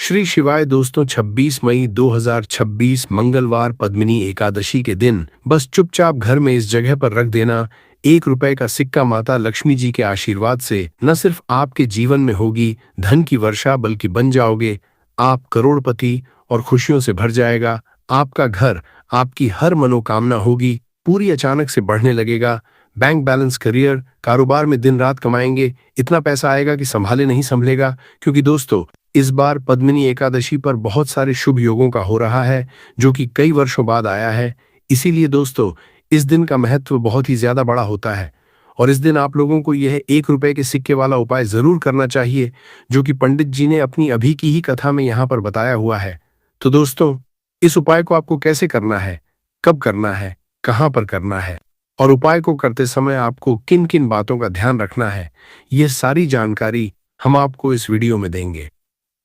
श्री शिवाय दोस्तों, 26 मई 2026 मंगलवार पद्मिनी एकादशी के दिन बस चुपचाप घर में इस जगह पर रख देना। 1 रुपए का सिक्का माता लक्ष्मी जी के आशीर्वाद से न सिर्फ आपके जीवन में होगी धन की वर्षा, बल्कि बन जाओगे आप करोड़पति और खुशियों से भर जाएगा आपका घर। आपकी हर मनोकामना होगी पूरी, अचानक से बढ़ने लगेगा बैंक बैलेंस, करियर, कारोबार में दिन रात कमाएंगे, इतना पैसा आएगा कि संभाले नहीं संभलेगा। क्योंकि दोस्तों, इस बार पद्मिनी एकादशी पर बहुत सारे शुभ योगों का हो रहा है जो कि कई वर्षों बाद आया है। इसीलिए दोस्तों, इस दिन का महत्व बहुत ही ज्यादा बड़ा होता है और इस दिन आप लोगों को यह 1 रुपए के सिक्के वाला उपाय जरूर करना चाहिए जो कि पंडित जी ने अपनी अभी की ही कथा में यहाँ पर बताया हुआ है। तो दोस्तों, इस उपाय को आपको कैसे करना है, कब करना है, कहाँ पर करना है और उपाय को करते समय आपको किन किन बातों का ध्यान रखना है, यह सारी जानकारी हम आपको इस वीडियो में देंगे।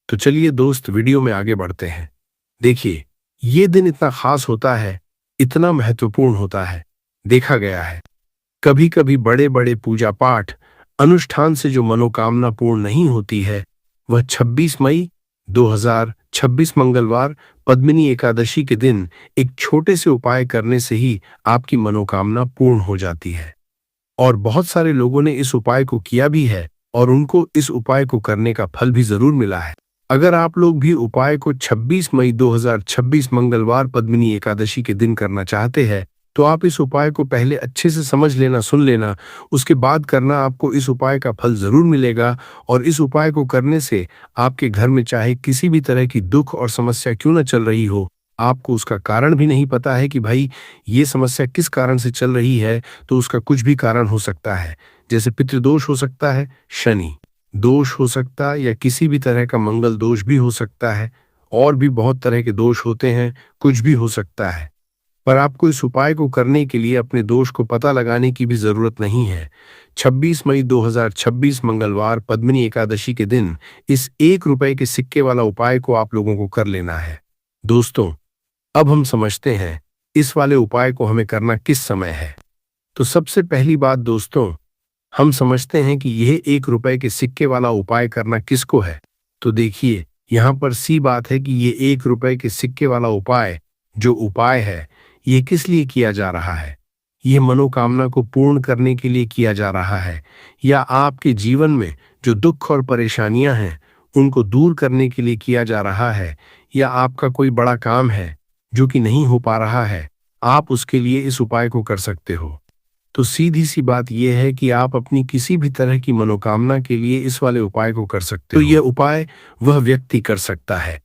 तो चलिए दोस्त, वीडियो में आगे बढ़ते हैं। देखिए, ये दिन इतना खास होता है, इतना महत्वपूर्ण होता है। देखा गया है कभी कभी बड़े बड़े पूजा पाठ अनुष्ठान से जो मनोकामना पूर्ण नहीं होती है, वह 26 मई 2026 मंगलवार पद्मिनी एकादशी के दिन एक छोटे से उपाय करने से ही आपकी मनोकामना पूर्ण हो जाती है। और बहुत सारे लोगों ने इस उपाय को किया भी है और उनको इस उपाय को करने का फल भी जरूर मिला है। अगर आप लोग भी उपाय को 26 मई 2026 मंगलवार पद्मिनी एकादशी के दिन करना चाहते हैं, तो आप इस उपाय को पहले अच्छे से समझ लेना, सुन लेना, उसके बाद करना। आपको इस उपाय का फल जरूर मिलेगा और इस उपाय को करने से आपके घर में चाहे किसी भी तरह की दुख और समस्या क्यों न चल रही हो, आपको उसका कारण भी नहीं पता है कि भाई ये समस्या किस कारण से चल रही है, तो उसका कुछ भी कारण हो सकता है। जैसे पितृदोष हो सकता है, शनि दोष हो सकता है, या किसी भी तरह का मंगल दोष भी हो सकता है। और भी बहुत तरह के दोष होते हैं, कुछ भी हो सकता है। पर आपको इस उपाय को करने के लिए अपने दोष को पता लगाने की भी जरूरत नहीं है। 26 मई 2026 मंगलवार पद्मिनी एकादशी के दिन इस 1 रुपए के सिक्के वाला उपाय को आप लोगों को कर लेना है। दोस्तों, अब हम समझते हैं इस वाले उपाय को हमें करना किस समय है। तो सबसे पहली बात दोस्तों, हम समझते हैं कि यह 1 रुपए के सिक्के वाला उपाय करना किसको है। तो देखिए, यहाँ पर सी बात है कि ये 1 रुपए के सिक्के वाला उपाय जो उपाय है, ये किस लिए किया जा रहा है। ये मनोकामना को पूर्ण करने के लिए किया जा रहा है, या आपके जीवन में जो दुख और परेशानियां हैं उनको दूर करने के लिए किया जा रहा है, या आपका कोई बड़ा काम है जो कि नहीं हो पा रहा है, आप उसके लिए इस उपाय को कर सकते हो। तो सीधी सी बात यह है कि आप अपनी किसी भी तरह की मनोकामना के लिए इस वाले उपाय को कर सकते हो। तो यह उपाय वह व्यक्ति कर सकता है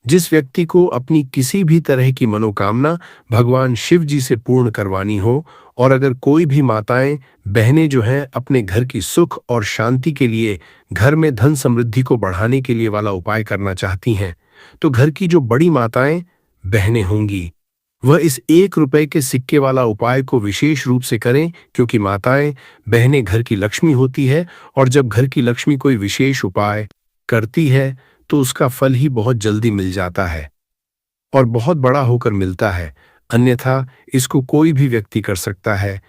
जिस व्यक्ति को अपनी किसी भी तरह की मनोकामना भगवान शिव जी से पूर्ण करवानी हो। और अगर कोई भी माताएं, बहनें जो हैं अपने घर की सुख और शांति के लिए, घर में धन समृद्धि को बढ़ाने के लिए वाला उपाय करना चाहती हैं, तो घर की जो बड़ी माताएं, बहनें होंगी, वह इस 1 रुपए के सिक्के वाला उपाय को विशेष रूप से करें। क्योंकि माताएं, बहनें घर की लक्ष्मी होती है और जब घर की लक्ष्मी कोई विशेष उपाय करती है तो उसका फल ही बहुत जल्दी मिल जाता है और बहुत बड़ा होकर मिलता है। अन्यथा इसको कोई भी व्यक्ति कर सकता है,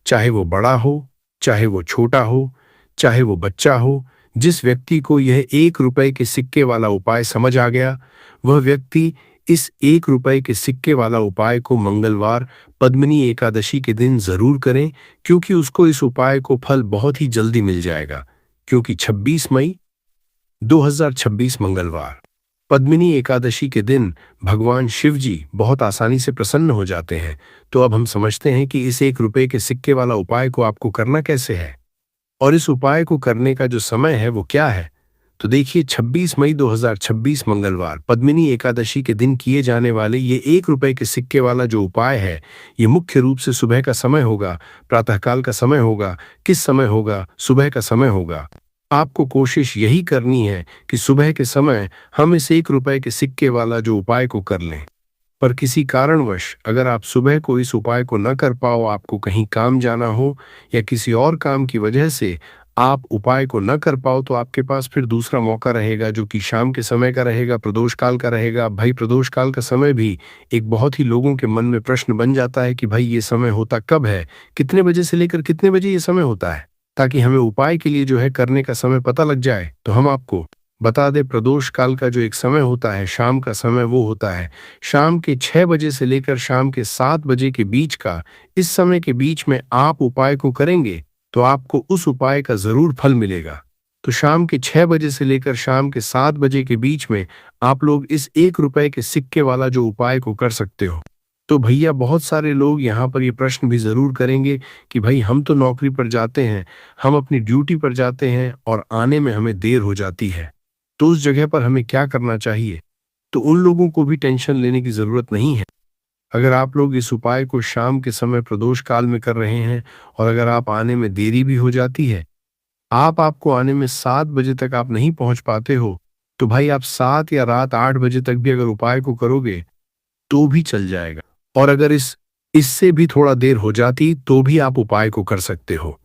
चाहे वो बड़ा हो, चाहे वो छोटा हो, चाहे वो बच्चा हो। जिस व्यक्ति को यह 1 रुपए के सिक्के वाला उपाय समझ आ गया, वह व्यक्ति इस 1 रुपए के सिक्के वाला उपाय को मंगलवार पद्मिनी एकादशी के दिन जरूर करें, क्योंकि उसको इस उपाय को फल बहुत ही जल्दी मिल जाएगा। क्योंकि 26 मई 2026 मंगलवार पद्मिनी एकादशी के दिन भगवान शिव जी बहुत आसानी से प्रसन्न हो जाते हैं। तो अब हम समझते हैं कि इस 1 रुपए के सिक्के वाला उपाय को आपको करना कैसे है और इस उपाय को करने का जो समय है वो क्या है। तो देखिए, 26 मई 2026 मंगलवार पद्मिनी एकादशी के दिन किए जाने वाले ये 1 रुपए के सिक्के वाला जो उपाय है, ये मुख्य रूप से सुबह का समय होगा, प्रातःकाल का समय होगा। किस समय होगा? सुबह का समय होगा। आपको कोशिश यही करनी है कि सुबह के समय हम इस 1 रुपए के सिक्के वाला जो उपाय को कर लें। पर किसी कारणवश अगर आप सुबह को इस उपाय को न कर पाओ, आपको कहीं काम जाना हो या किसी और काम की वजह से आप उपाय को न कर पाओ, तो आपके पास फिर दूसरा मौका रहेगा जो कि शाम के समय का रहेगा, प्रदोष काल का रहेगा। भाई, प्रदोष काल का समय भी एक बहुत ही लोगों के मन में प्रश्न बन जाता है कि भाई ये समय होता कब है, कितने बजे से लेकर कितने बजे ये समय होता है, ताकि हमें उपाय के लिए जो है करने का समय पता लग जाए। तो हम आपको बता दे, प्रदोष काल का जो एक समय होता है, शाम का समय, वो होता है शाम के 6 बजे से लेकर शाम के 7 बजे के बीच का। इस समय के बीच में आप उपाय को करेंगे तो आपको उस उपाय का जरूर फल मिलेगा। तो शाम के 6 बजे से लेकर शाम के 7 बजे के बीच में आप लोग इस 1 रुपए के सिक्के वाला जो उपाय को कर सकते हो। तो भैया, बहुत सारे लोग यहाँ पर ये प्रश्न भी जरूर करेंगे कि भाई, हम तो नौकरी पर जाते हैं, हम अपनी ड्यूटी पर जाते हैं और आने में हमें देर हो जाती है, तो उस जगह पर हमें क्या करना चाहिए? तो उन लोगों को भी टेंशन लेने की जरूरत नहीं है। अगर आप लोग इस उपाय को शाम के समय प्रदोष काल में कर रहे हैं और अगर आप आने में देरी भी हो जाती है, आपको आने में 7 बजे तक आप नहीं पहुंच पाते हो, तो भाई आप 7 या रात 8 बजे तक भी अगर उपाय को करोगे तो भी चल जाएगा। और अगर इससे भी थोड़ा देर हो जाती तो भी आप उपाय को कर सकते हो,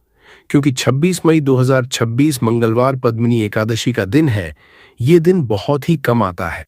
क्योंकि 26 मई 2026 मंगलवार पद्मिनी एकादशी का दिन है। ये दिन बहुत ही कम आता है।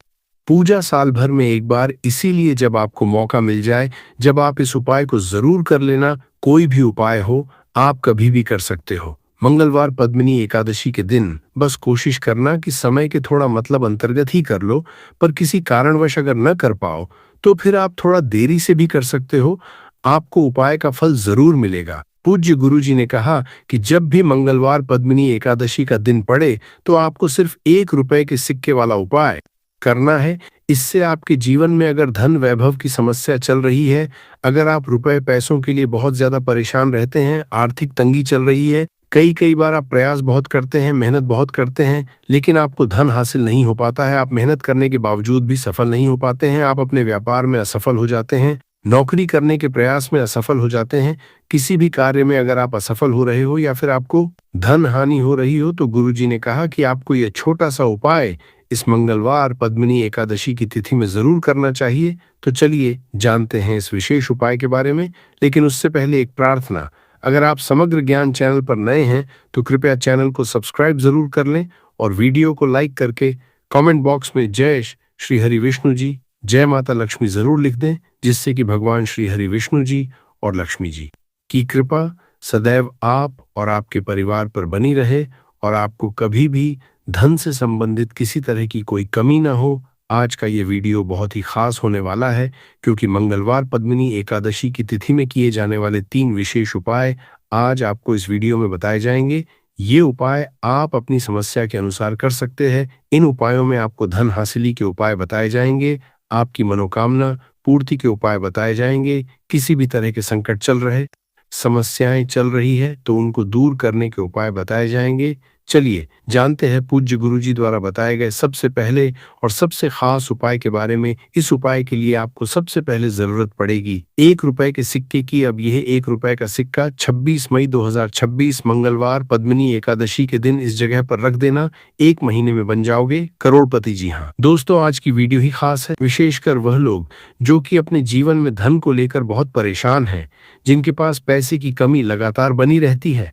पूजा साल भर में एक बार, इसीलिए जब आपको मौका मिल जाए, जब आप इस उपाय को जरूर कर लेना। कोई भी उपाय हो, आप कभी भी कर सकते हो। मंगलवार पद्मिनी एकादशी के दिन बस कोशिश करना कि समय के थोड़ा मतलब अंतर्गत ही कर लो, पर किसी कारणवश अगर न कर पाओ तो फिर आप थोड़ा देरी से भी कर सकते हो। आपको उपाय का फल जरूर मिलेगा। पूज्य गुरुजी ने कहा कि जब भी मंगलवार पद्मिनी एकादशी का दिन पड़े तो आपको सिर्फ 1 रुपए के सिक्के वाला उपाय करना है। इससे आपके जीवन में अगर धन वैभव की समस्या चल रही है, अगर आप रुपए पैसों के लिए बहुत ज्यादा परेशान रहते हैं, आर्थिक तंगी चल रही है, कई बार आप प्रयास बहुत करते हैं, मेहनत बहुत करते हैं, लेकिन आपको धन हासिल नहीं हो पाता है, आप मेहनत करने के बावजूद भी सफल नहीं हो पाते हैं, आप अपने व्यापार में असफल हो जाते हैं, नौकरी करने के प्रयास में असफल हो जाते हैं, किसी भी कार्य में अगर आप असफल हो रहे हो या फिर आपको धन हानि हो रही हो, तो गुरुजी ने कहा कि आपको यह छोटा सा उपाय इस मंगलवार पद्मिनी एकादशी की तिथि में जरूर करना चाहिए। तो चलिए जानते हैं इस विशेष उपाय के बारे में, लेकिन उससे पहले एक प्रार्थना। अगर आप समग्र ज्ञान चैनल पर नए हैं तो कृपया चैनल को सब्सक्राइब जरूर कर लें और वीडियो को लाइक करके कमेंट बॉक्स में जय श्री हरि विष्णु जी, जय माता लक्ष्मी जरूर लिख दें, जिससे कि भगवान श्री हरि विष्णु जी और लक्ष्मी जी की कृपा सदैव आप और आपके परिवार पर बनी रहे और आपको कभी भी धन से संबंधित किसी तरह की कोई कमी ना हो। आज का ये वीडियो बहुत ही खास होने वाला है, क्योंकि मंगलवार पद्मिनी एकादशी की तिथि में किए जाने वाले 3 विशेष उपाय आज आपको इस वीडियो में बताए जाएंगे। ये उपाय आप अपनी समस्या के अनुसार कर सकते हैं। इन उपायों में आपको धन हासिली के उपाय बताए जाएंगे, आपकी मनोकामना पूर्ति के उपाय बताए जाएंगे, किसी भी तरह के संकट चल रहे, समस्याएं चल रही है तो उनको दूर करने के उपाय बताए जाएंगे। चलिए जानते हैं पूज्य गुरुजी द्वारा बताए गए सबसे पहले और सबसे खास उपाय के बारे में। इस उपाय के लिए आपको सबसे पहले जरूरत पड़ेगी 1 रुपए के सिक्के की। अब यह 1 रुपए का सिक्का 26 मई 2026 मंगलवार पद्मिनी एकादशी के दिन इस जगह पर रख देना। 1 महीने में बन जाओगे करोड़पति। जी हाँ दोस्तों, आज की वीडियो ही खास है, विशेषकर वह लोग जो कि अपने जीवन में धन को लेकर बहुत परेशान हैं, जिनके पास पैसे की कमी लगातार बनी रहती है,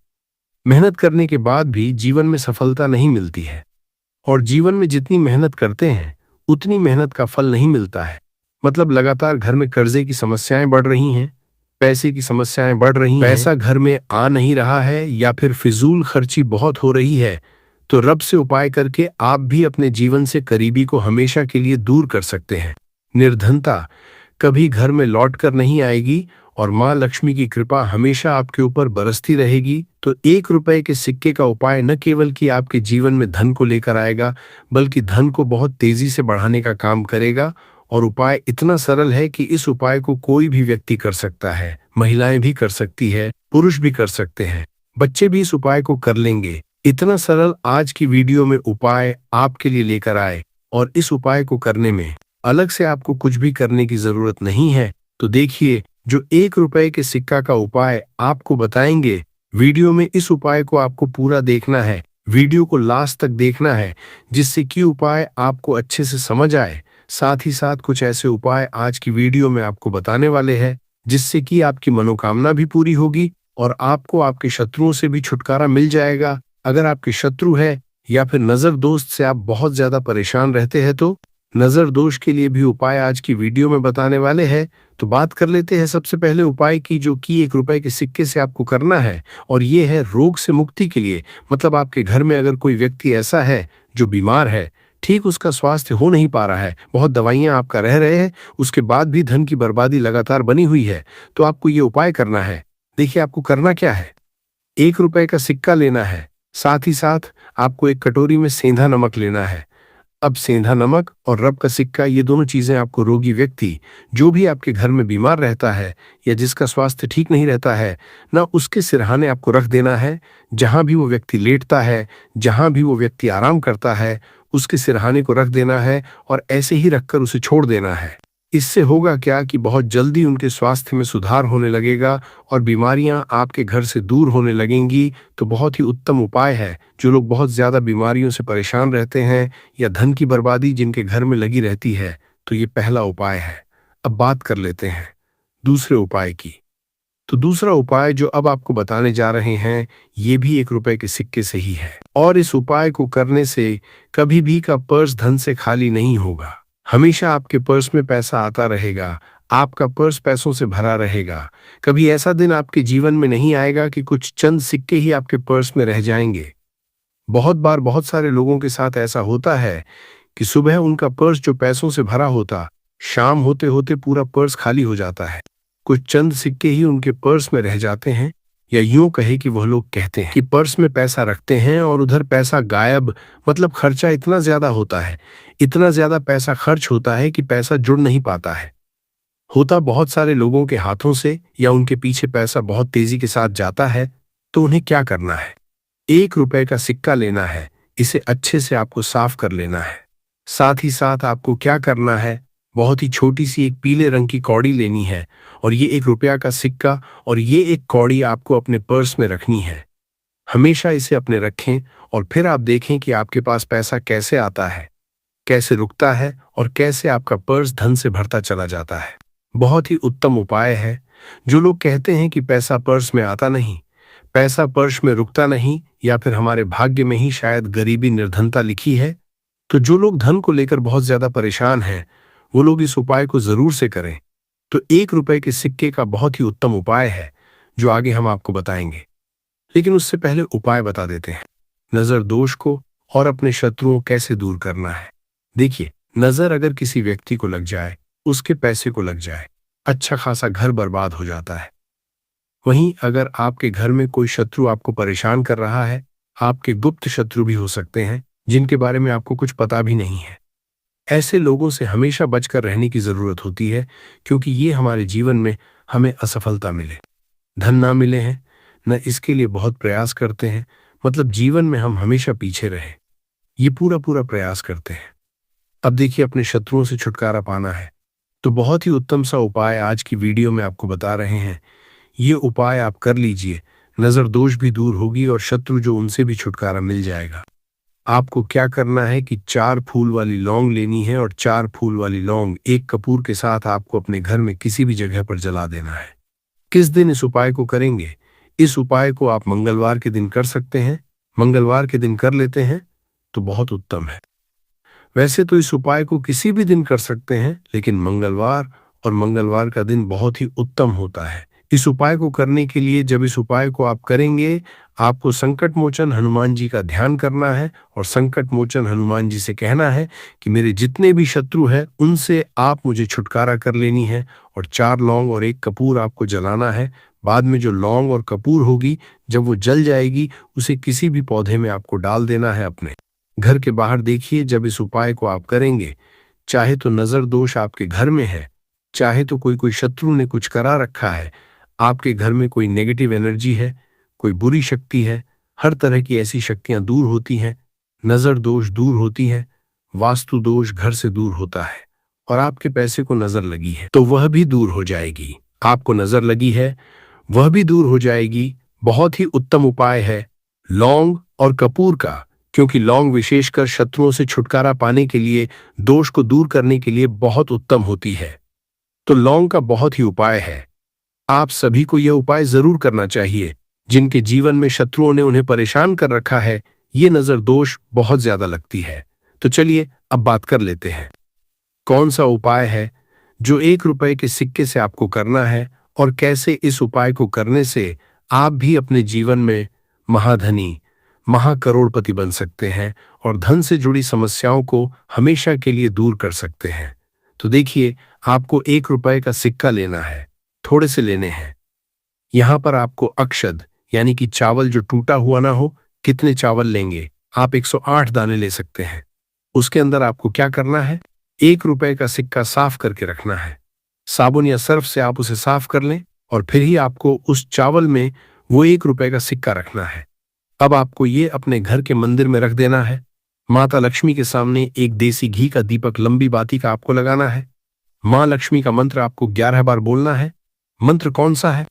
मेहनत करने के बाद भी जीवन में सफलता नहीं मिलती है और जीवन में जितनी मेहनत करते हैं उतनी मेहनत का फल नहीं मिलता है। मतलब लगातार घर में कर्जे की समस्याएं बढ़ रही हैं, पैसे की समस्याएं बढ़ रही हैं, पैसा घर में आ नहीं रहा है या फिर फिजूल खर्ची बहुत हो रही है। तो रब से उपाय करके आप भी अपने जीवन से करीबी को हमेशा के लिए दूर कर सकते हैं। निर्धनता कभी घर में लौट कर नहीं आएगी और माँ लक्ष्मी की कृपा हमेशा आपके ऊपर बरसती रहेगी। तो 1 रुपए के सिक्के का उपाय न केवल कि आपके जीवन में धन को लेकर आएगा, बल्कि धन को बहुत तेजी से बढ़ाने का काम करेगा। और उपाय इतना सरल है कि इस उपाय को कोई भी व्यक्ति कर सकता है, महिलाएं भी कर सकती है, पुरुष भी कर सकते हैं, बच्चे भी इस उपाय को कर लेंगे। इतना सरल आज की वीडियो में उपाय आपके लिए लेकर आए और इस उपाय को करने में अलग से आपको कुछ भी करने की जरूरत नहीं है। तो देखिए, जो 1 रुपए के सिक्का का उपाय आपको बताएंगे, वीडियो में इस उपाय को आपको पूरा देखना है, वीडियो को लास्ट तक देखना है, जिससे कि उपाय आपको अच्छे से समझ आए। साथ ही साथ कुछ ऐसे उपाय आज की वीडियो में आपको बताने वाले हैं, जिससे कि आपकी मनोकामना भी पूरी होगी और आपको आपके शत्रुओं से भी छुटकारा मिल जाएगा। अगर आपके शत्रु है या फिर नजर दोस्त से आप बहुत ज्यादा परेशान रहते हैं, तो नजर दोष के लिए भी उपाय आज की वीडियो में बताने वाले हैं। तो बात कर लेते हैं सबसे पहले उपाय की, जो कि 1 रुपए के सिक्के से आपको करना है, और ये है रोग से मुक्ति के लिए। मतलब आपके घर में अगर कोई व्यक्ति ऐसा है जो बीमार है, ठीक उसका स्वास्थ्य हो नहीं पा रहा है, बहुत दवाइयां आपका रह रहे हैं, उसके बाद भी धन की बर्बादी लगातार बनी हुई है, तो आपको ये उपाय करना है। देखिए आपको करना क्या है। 1 रुपए का सिक्का लेना है, साथ ही साथ आपको एक कटोरी में सेंधा नमक लेना है। अब सेंधा नमक और रब का सिक्का, ये दोनों चीजें आपको रोगी व्यक्ति, जो भी आपके घर में बीमार रहता है या जिसका स्वास्थ्य ठीक नहीं रहता है ना, उसके सिरहाने आपको रख देना है। जहां भी वो व्यक्ति लेटता है, जहां भी वो व्यक्ति आराम करता है, उसके सिरहाने को रख देना है और ऐसे ही रखकर उसे छोड़ देना है। इससे होगा क्या कि बहुत जल्दी उनके स्वास्थ्य में सुधार होने लगेगा और बीमारियां आपके घर से दूर होने लगेंगी। तो बहुत ही उत्तम उपाय है। जो लोग बहुत ज्यादा बीमारियों से परेशान रहते हैं या धन की बर्बादी जिनके घर में लगी रहती है, तो ये पहला उपाय है। अब बात कर लेते हैं दूसरे उपाय की। तो दूसरा उपाय जो अब आपको बताने जा रहे हैं, ये भी 1 रुपए के सिक्के से ही है, और इस उपाय को करने से कभी भी का पर्स धन से खाली नहीं होगा। हमेशा आपके पर्स में पैसा आता रहेगा, आपका पर्स पैसों से भरा रहेगा। कभी ऐसा दिन आपके जीवन में नहीं आएगा कि कुछ चंद सिक्के ही आपके पर्स में रह जाएंगे। बहुत बार बहुत सारे लोगों के साथ ऐसा होता है कि सुबह उनका पर्स जो पैसों से भरा होता, शाम होते होते पूरा पर्स खाली हो जाता है। कुछ चंद सिक्के ही उनके पर्स में रह जाते हैं, या यूं कहे कि वह लोग कहते हैं कि पर्स में पैसा रखते हैं और उधर पैसा गायब। मतलब खर्चा इतना ज्यादा होता है, इतना ज्यादा पैसा खर्च होता है कि पैसा जुड़ नहीं पाता है। होता बहुत सारे लोगों के हाथों से, या उनके पीछे पैसा बहुत तेजी के साथ जाता है। तो उन्हें क्या करना है, 1 रुपए का सिक्का लेना है, इसे अच्छे से आपको साफ कर लेना है। साथ ही साथ आपको क्या करना है, बहुत ही छोटी सी एक पीले रंग की कौड़ी लेनी है, और ये 1 रुपया का सिक्का और ये एक कौड़ी आपको अपने पर्स में रखनी है। हमेशा इसे अपने रखें और फिर आप देखें कि आपके पास पैसा कैसे आता है, कैसे रुकता है और कैसे आपका पर्स धन से भरता चला जाता है। बहुत ही उत्तम उपाय है। जो लोग कहते हैं कि पैसा पर्स में आता नहीं, पैसा पर्स में रुकता नहीं, या फिर हमारे भाग्य में ही शायद गरीबी निर्धनता लिखी है, तो जो लोग धन को लेकर बहुत ज्यादा परेशान हैं, वो लोग इस उपाय को जरूर से करें। तो 1 रुपए के सिक्के का बहुत ही उत्तम उपाय है, जो आगे हम आपको बताएंगे। लेकिन उससे पहले उपाय बता देते हैं, नजर दोष को और अपने शत्रुओं कैसे दूर करना है। देखिए, नजर अगर किसी व्यक्ति को लग जाए, उसके पैसे को लग जाए, अच्छा खासा घर बर्बाद हो जाता है। वहीं अगर आपके घर में कोई शत्रु आपको परेशान कर रहा है, आपके गुप्त शत्रु भी हो सकते हैं जिनके बारे में आपको कुछ पता भी नहीं है। ऐसे लोगों से हमेशा बचकर रहने की जरूरत होती है, क्योंकि ये हमारे जीवन में हमें असफलता मिले, धन ना मिले हैं, न इसके लिए बहुत प्रयास करते हैं। मतलब जीवन में हम हमेशा पीछे रहे, ये पूरा पूरा प्रयास करते हैं। अब देखिए, अपने शत्रुओं से छुटकारा पाना है, तो बहुत ही उत्तम सा उपाय आज की वीडियो में आपको बता रहे हैं। ये उपाय आप कर लीजिए, नजर दोष भी दूर होगी और शत्रु जो उनसे भी छुटकारा मिल जाएगा। आपको क्या करना है कि 4 फूल वाली लौंग लेनी है, और 4 फूल वाली लौंग एक कपूर के साथ आपको अपने घर में किसी भी जगह पर जला देना है। किस दिन इस उपाय को करेंगे? इस उपाय को आप मंगलवार के दिन कर सकते हैं। मंगलवार के दिन कर लेते हैं तो बहुत उत्तम है। वैसे तो इस उपाय को किसी भी दिन कर सकते हैं, लेकिन मंगलवार और मंगलवार का दिन बहुत ही उत्तम होता है। इस उपाय को करने के लिए, जब इस उपाय को आप करेंगे, आपको संकट मोचन हनुमान जी का ध्यान करना है और संकट मोचन हनुमान जी से कहना है कि मेरे जितने भी शत्रु हैं उनसे आप मुझे छुटकारा कर लेनी है, और 4 लौंग और 1 कपूर आपको जलाना है। बाद में जो लौंग और कपूर होगी, जब वो जल जाएगी, उसे किसी भी पौधे में आपको डाल देना है अपने घर के बाहर। देखिए, जब इस उपाय को आप करेंगे, चाहे तो नजर दोष आपके घर में है, चाहे तो कोई शत्रु ने कुछ करा रखा है, आपके घर में कोई नेगेटिव एनर्जी है, कोई बुरी शक्ति है, हर तरह की ऐसी शक्तियां दूर होती हैं। नजर दोष दूर होती है, वास्तु दोष घर से दूर होता है, और आपके पैसे को नजर लगी है तो वह भी दूर हो जाएगी। आपको नजर लगी है, वह भी दूर हो जाएगी। बहुत ही उत्तम उपाय है लौंग और कपूर का, क्योंकि लौंग विशेषकर शत्रुओं से छुटकारा पाने के लिए, दोष को दूर करने के लिए बहुत उत्तम होती है। तो लौंग का बहुत ही उपाय है। आप सभी को यह उपाय जरूर करना चाहिए। जिनके जीवन में शत्रुओं ने उन्हें परेशान कर रखा है, ये नजर दोष बहुत ज्यादा लगती है। तो चलिए अब बात कर लेते हैं कौन सा उपाय है जो 1 रुपए के सिक्के से आपको करना है और कैसे इस उपाय को करने से आप भी अपने जीवन में महाधनी, महाकरोड़पति बन सकते हैं और धन से जुड़ी समस्याओं को हमेशा के लिए दूर कर सकते हैं। तो देखिए, आपको 1 रुपए का सिक्का लेना है, थोड़े से लेने हैं। यहां पर आपको अक्षत यानी कि चावल जो टूटा हुआ ना हो, कितने चावल लेंगे? आप 108 दाने ले सकते हैं। उसके अंदर आपको क्या करना है? 1 रुपए का सिक्का साफ करके रखना है। साबुन या सर्फ से आप उसे साफ कर लें और फिर ही आपको उस चावल में वो 1 रुपए का सिक्का रखना है। अब आपको ये अपने घर के मंदिर में रख देना है। माता लक्ष्मी के सामने एक देसी घी का दीपक लंबी बाती का आपको लगाना है। माँ लक्ष्मी का मंत्र आपको 11 बार बोलना है। मंत्र कौन सा है?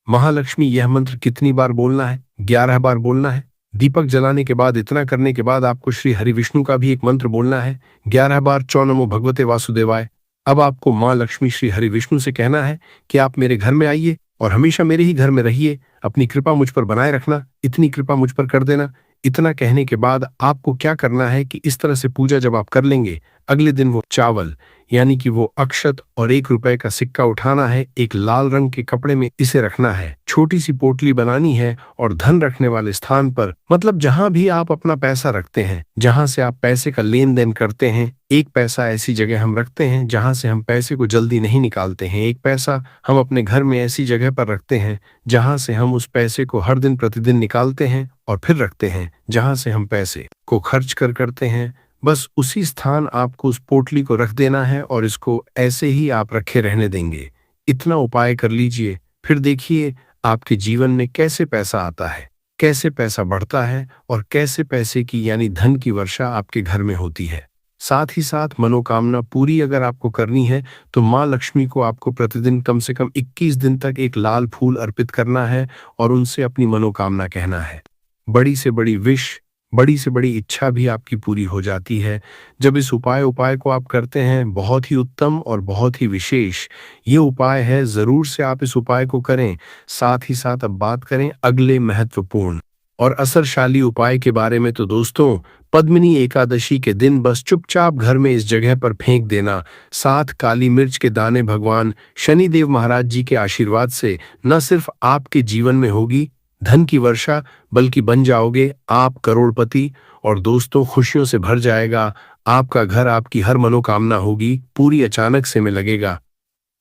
महालक्ष्मी, यह मंत्र कितनी बार बोलना है? 11 बार बोलना है। दीपक जलाने के बाद, इतना करने के बाद आपको श्री हरि विष्णु का भी एक मंत्र बोलना है 11 बार, चौ नमो भगवते वासुदेवाय। अब आपको माँ लक्ष्मी श्री हरि विष्णु से कहना है कि आप मेरे घर में आइए और हमेशा मेरे ही घर में रहिए, अपनी कृपा मुझ पर बनाए रखना, इतनी कृपा मुझ पर कर देना। इतना कहने के बाद आपको क्या करना है कि इस तरह से पूजा जब आप कर लेंगे, अगले दिन वो चावल यानी कि वो अक्षत और 1 रुपए का सिक्का उठाना है, एक लाल रंग के कपड़े में इसे रखना है, छोटी सी पोटली बनानी है और धन रखने वाले स्थान पर, मतलब जहां भी आप अपना पैसा रखते हैं, जहां से आप पैसे का लेन देन करते हैं, एक पैसा ऐसी जगह हम रखते हैं जहां से हम पैसे को जल्दी नहीं निकालते हैं। एक पैसा हम अपने घर में ऐसी जगह पर रखते हैं जहां से हम उस पैसे को हर दिन प्रतिदिन निकालते हैं और फिर रखते हैं जहां से हम पैसे को खर्च करते हैं। बस उसी स्थान आपको उस पोटली को रख देना है और इसको ऐसे ही आप रखे रहने देंगे। इतना उपाय कर लीजिए, फिर देखिए आपके जीवन में कैसे पैसा आता है, कैसे पैसा बढ़ता है और कैसे पैसे की यानी धन की वर्षा आपके घर में होती है। साथ ही साथ मनोकामना पूरी अगर आपको करनी है तो माँ लक्ष्मी को आपको प्रतिदिन कम से कम 21 दिन तक एक लाल फूल अर्पित करना है और उनसे अपनी मनोकामना कहना है। बड़ी से बड़ी विश, बड़ी से बड़ी इच्छा भी आपकी पूरी हो जाती है जब इस उपाय को आप करते हैं। बहुत ही उत्तम और बहुत ही विशेष ये उपाय है, जरूर से आप इस उपाय को करें। साथ ही साथ अब बात करें अगले महत्वपूर्ण और असरशाली उपाय के बारे में, तो दोस्तों, पद्मिनी एकादशी के दिन बस चुपचाप घर में इस जगह पर फेंक देना 7 काली मिर्च के दाने भगवान शनिदेव महाराज जी के आशीर्वाद से न सिर्फ आपके जीवन में होगी धन की वर्षा, बल्कि बन जाओगे आप करोड़पति और दोस्तों खुशियों से भर जाएगा आपका घर, आपकी हर मनोकामना होगी पूरी, अचानक से में लगेगा।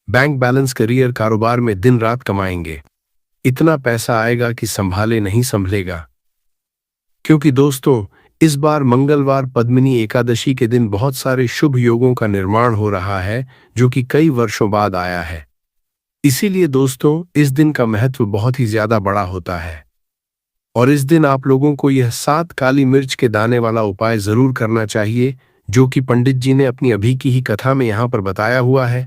बैंक बैलेंस, करियर, कारोबार में दिन रात कमाएंगे, इतना पैसा आएगा कि संभाले नहीं संभलेगा। क्योंकि दोस्तों, इस बार मंगलवार पद्मिनी एकादशी के दिन बहुत सारे शुभ योगों का निर्माण हो रहा है जो कि कई वर्षों बाद आया है। इसीलिए दोस्तों, इस दिन का महत्व बहुत ही ज्यादा बड़ा होता है और इस दिन आप लोगों को यह 7 काली मिर्च के दाने वाला उपाय जरूर करना चाहिए जो कि पंडित जी ने अपनी अभी की ही कथा में यहाँ पर बताया हुआ है।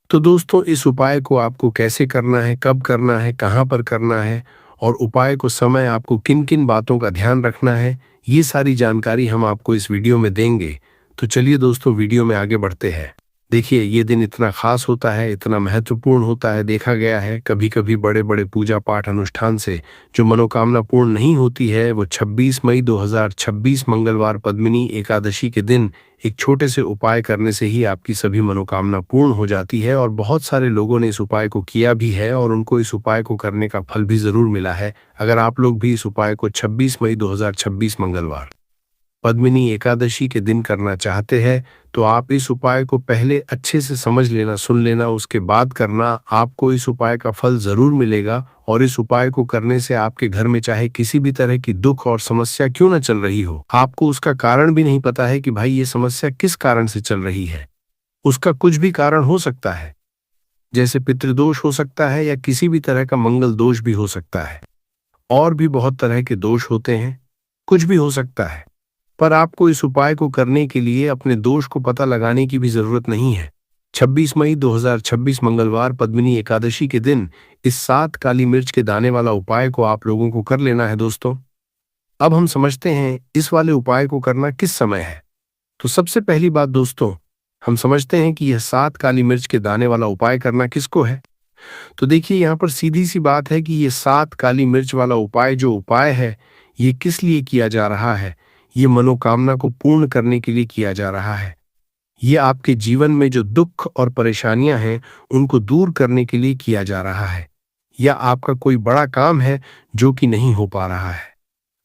तो दोस्तों, इस उपाय को आपको कैसे करना है, कब करना है, कहाँ पर करना है और उपाय को समय आपको किन किन बातों का ध्यान रखना है, ये सारी जानकारी हम आपको इस वीडियो में देंगे। तो चलिए दोस्तों, वीडियो में आगे बढ़ते हैं। देखिए, ये दिन इतना खास होता है, इतना महत्वपूर्ण होता है। देखा गया है कभी कभी बड़े बड़े पूजा पाठ अनुष्ठान से जो मनोकामना पूर्ण नहीं होती है, वो 26 मई 2026 मंगलवार पद्मिनी एकादशी के दिन एक छोटे से उपाय करने से ही आपकी सभी मनोकामना पूर्ण हो जाती है। और बहुत सारे लोगों ने इस उपाय को किया भी है और उनको इस उपाय को करने का फल भी जरूर मिला है। अगर आप लोग भी इस उपाय को 26 मई 2026 मंगलवार पद्मिनी एकादशी के दिन करना चाहते हैं तो आप इस उपाय को पहले अच्छे से समझ लेना, सुन लेना, उसके बाद करना। आपको इस उपाय का फल जरूर मिलेगा और इस उपाय को करने से आपके घर में चाहे किसी भी तरह की दुख और समस्या क्यों न चल रही हो, आपको उसका कारण भी नहीं पता है कि भाई ये समस्या किस कारण से चल रही है, उसका कुछ भी कारण हो सकता है, जैसे पितृदोष हो सकता है या किसी भी तरह का मंगल दोष भी हो सकता है, और भी बहुत तरह के दोष होते हैं, कुछ भी हो सकता है। पर आपको इस उपाय को करने के लिए अपने दोष को पता लगाने की भी जरूरत नहीं है। 26 मई 2026 मंगलवार पद्मिनी एकादशी के दिन इस 7 काली मिर्च के दाने वाला उपाय को आप लोगों को कर लेना है। दोस्तों, अब हम समझते हैं इस वाले उपाय को करना किस समय है। तो सबसे पहली बात दोस्तों, हम समझते हैं कि यह 7 काली मिर्च के दाने वाला उपाय करना किसको है। तो देखिए, यहाँ पर सीधी सी बात है कि ये 7 काली मिर्च वाला उपाय जो उपाय है, ये किस लिए किया जा रहा है। ये मनोकामना को पूर्ण करने के लिए किया जा रहा है। ये आपके जीवन में जो दुख और परेशानियां हैं उनको दूर करने के लिए किया जा रहा है, या आपका कोई बड़ा काम है जो कि नहीं हो पा रहा है,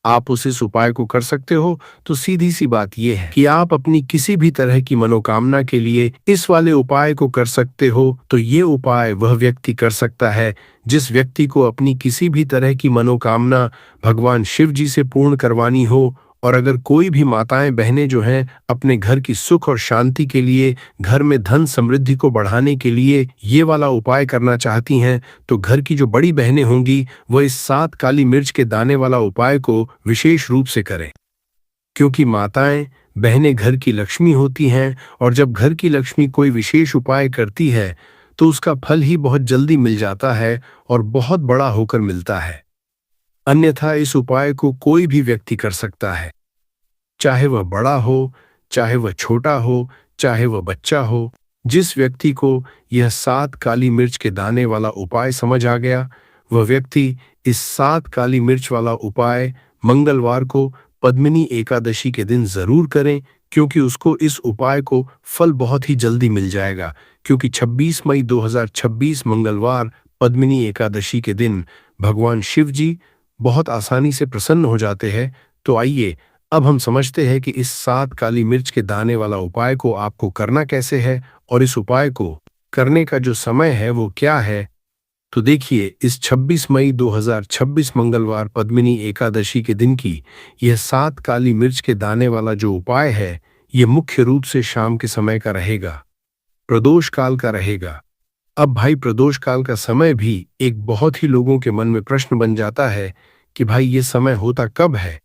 आप उस इस उपाय को कर सकते हो। तो सीधी सी बात यह है कि आप अपनी किसी भी तरह की मनोकामना के लिए इस वाले उपाय को कर सकते हो। तो ये उपाय वह व्यक्ति कर सकता है जिस व्यक्ति को अपनी किसी भी तरह की मनोकामना भगवान शिव जी से पूर्ण करवानी हो। और अगर कोई भी माताएं बहनें जो हैं अपने घर की सुख और शांति के लिए, घर में धन समृद्धि को बढ़ाने के लिए ये वाला उपाय करना चाहती हैं, तो घर की जो बड़ी बहनें होंगी वह इस 7 काली मिर्च के दाने वाला उपाय को विशेष रूप से करें। क्योंकि माताएं बहनें घर की लक्ष्मी होती हैं, और जब घर की लक्ष्मी कोई विशेष उपाय करती है तो उसका फल ही बहुत जल्दी मिल जाता है और बहुत बड़ा होकर मिलता है। अन्यथा इस उपाय को कोई भी व्यक्ति कर सकता है, चाहे वह बड़ा हो, चाहे वह छोटा हो, चाहे वह बच्चा हो। जिस व्यक्ति को यह 7 काली मिर्च के दाने वाला उपाय समझ आ गया, वह व्यक्ति इस 7 काली मिर्च वाला उपाय मंगलवार को पद्मिनी एकादशी के दिन जरूर करें, क्योंकि उसको इस उपाय को फल बहुत ही जल्दी मिल जाएगा। क्योंकि 26 मई 2026 मंगलवार पद्मिनी एकादशी के दिन भगवान शिव जी बहुत आसानी से प्रसन्न हो जाते हैं। तो आइए अब हम समझते हैं कि इस 7 काली मिर्च के दाने वाला उपाय को आपको करना कैसे है, और इस उपाय को करने का जो समय है वो क्या है। तो देखिए, इस 26 मई 2026 मंगलवार पद्मिनी एकादशी के दिन की यह 7 काली मिर्च के दाने वाला जो उपाय है, ये मुख्य रूप से शाम के समय का रहेगा, प्रदोष काल का रहेगा। अब भाई, प्रदोष काल का समय भी एक बहुत ही लोगों के मन में प्रश्न बन जाता है कि भाई ये समय होता कब है,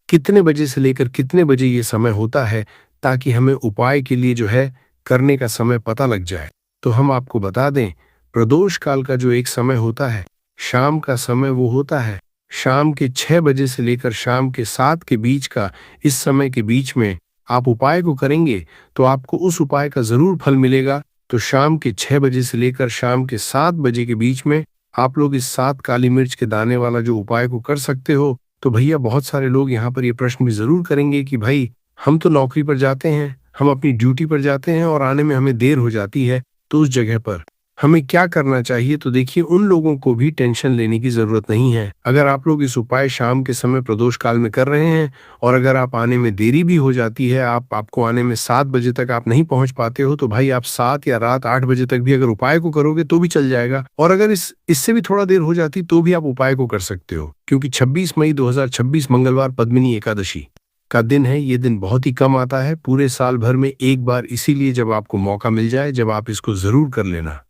कितने बजे से लेकर कितने बजे ये समय होता है, ताकि हमें उपाय के लिए जो है करने का समय पता लग जाए। तो हम आपको बता दें, प्रदोष काल का जो एक समय होता है, शाम का समय, वो होता है शाम के 6 बजे से लेकर शाम के 7 के बीच का। इस समय के बीच में आप उपाय को करेंगे तो आपको उस उपाय का जरूर फल मिलेगा। तो शाम के 6 बजे से लेकर शाम के 7 बजे के बीच में आप लोग इस 7 काली मिर्च के दाने वाला जो उपाय को कर सकते हो। तो भैया, बहुत सारे लोग यहाँ पर ये प्रश्न भी जरूर करेंगे कि भाई, हम तो नौकरी पर जाते हैं, हम अपनी ड्यूटी पर जाते हैं और आने में हमें देर हो जाती है, तो उस जगह पर हमें क्या करना चाहिए। तो देखिए, उन लोगों को भी टेंशन लेने की जरूरत नहीं है। अगर आप लोग इस उपाय शाम के समय प्रदोष काल में कर रहे हैं, और अगर आप आने में देरी भी हो जाती है, आपको आने में 7 बजे तक आप नहीं पहुंच पाते हो, तो भाई आप 7 या रात 8 बजे तक भी अगर उपाय को करोगे तो भी चल जाएगा। और अगर इससे भी थोड़ा देर हो जाती तो भी आप उपाय को कर सकते हो। क्योंकि 26 मई 2026 मंगलवार पद्मिनी एकादशी का दिन है। ये दिन बहुत ही कम आता है पूरे साल भर में एक बार, इसीलिए जब आपको मौका मिल जाए, जब आप इसको जरूर कर लेना।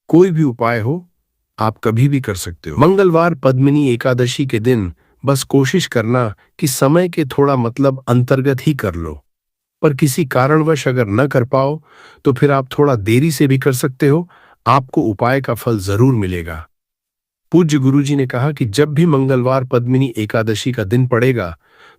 कोई भी उपाय हो, आप कभी भी कर सकते हो। मंगलवार पद्मिनी एकादशी के दिन बस कोशिश करना कि समय के थोड़ा अंतर्गत ही कर लो। पर किसी कारणवश अगर न कर पाओ तो फिर आप थोड़ा देरी से भी कर सकते हो, आपको उपाय का फल जरूर मिलेगा। पूज्य गुरुजी ने कहा कि जब भी मंगलवार पद्मिनी एकादशी का दिन पड़ेगा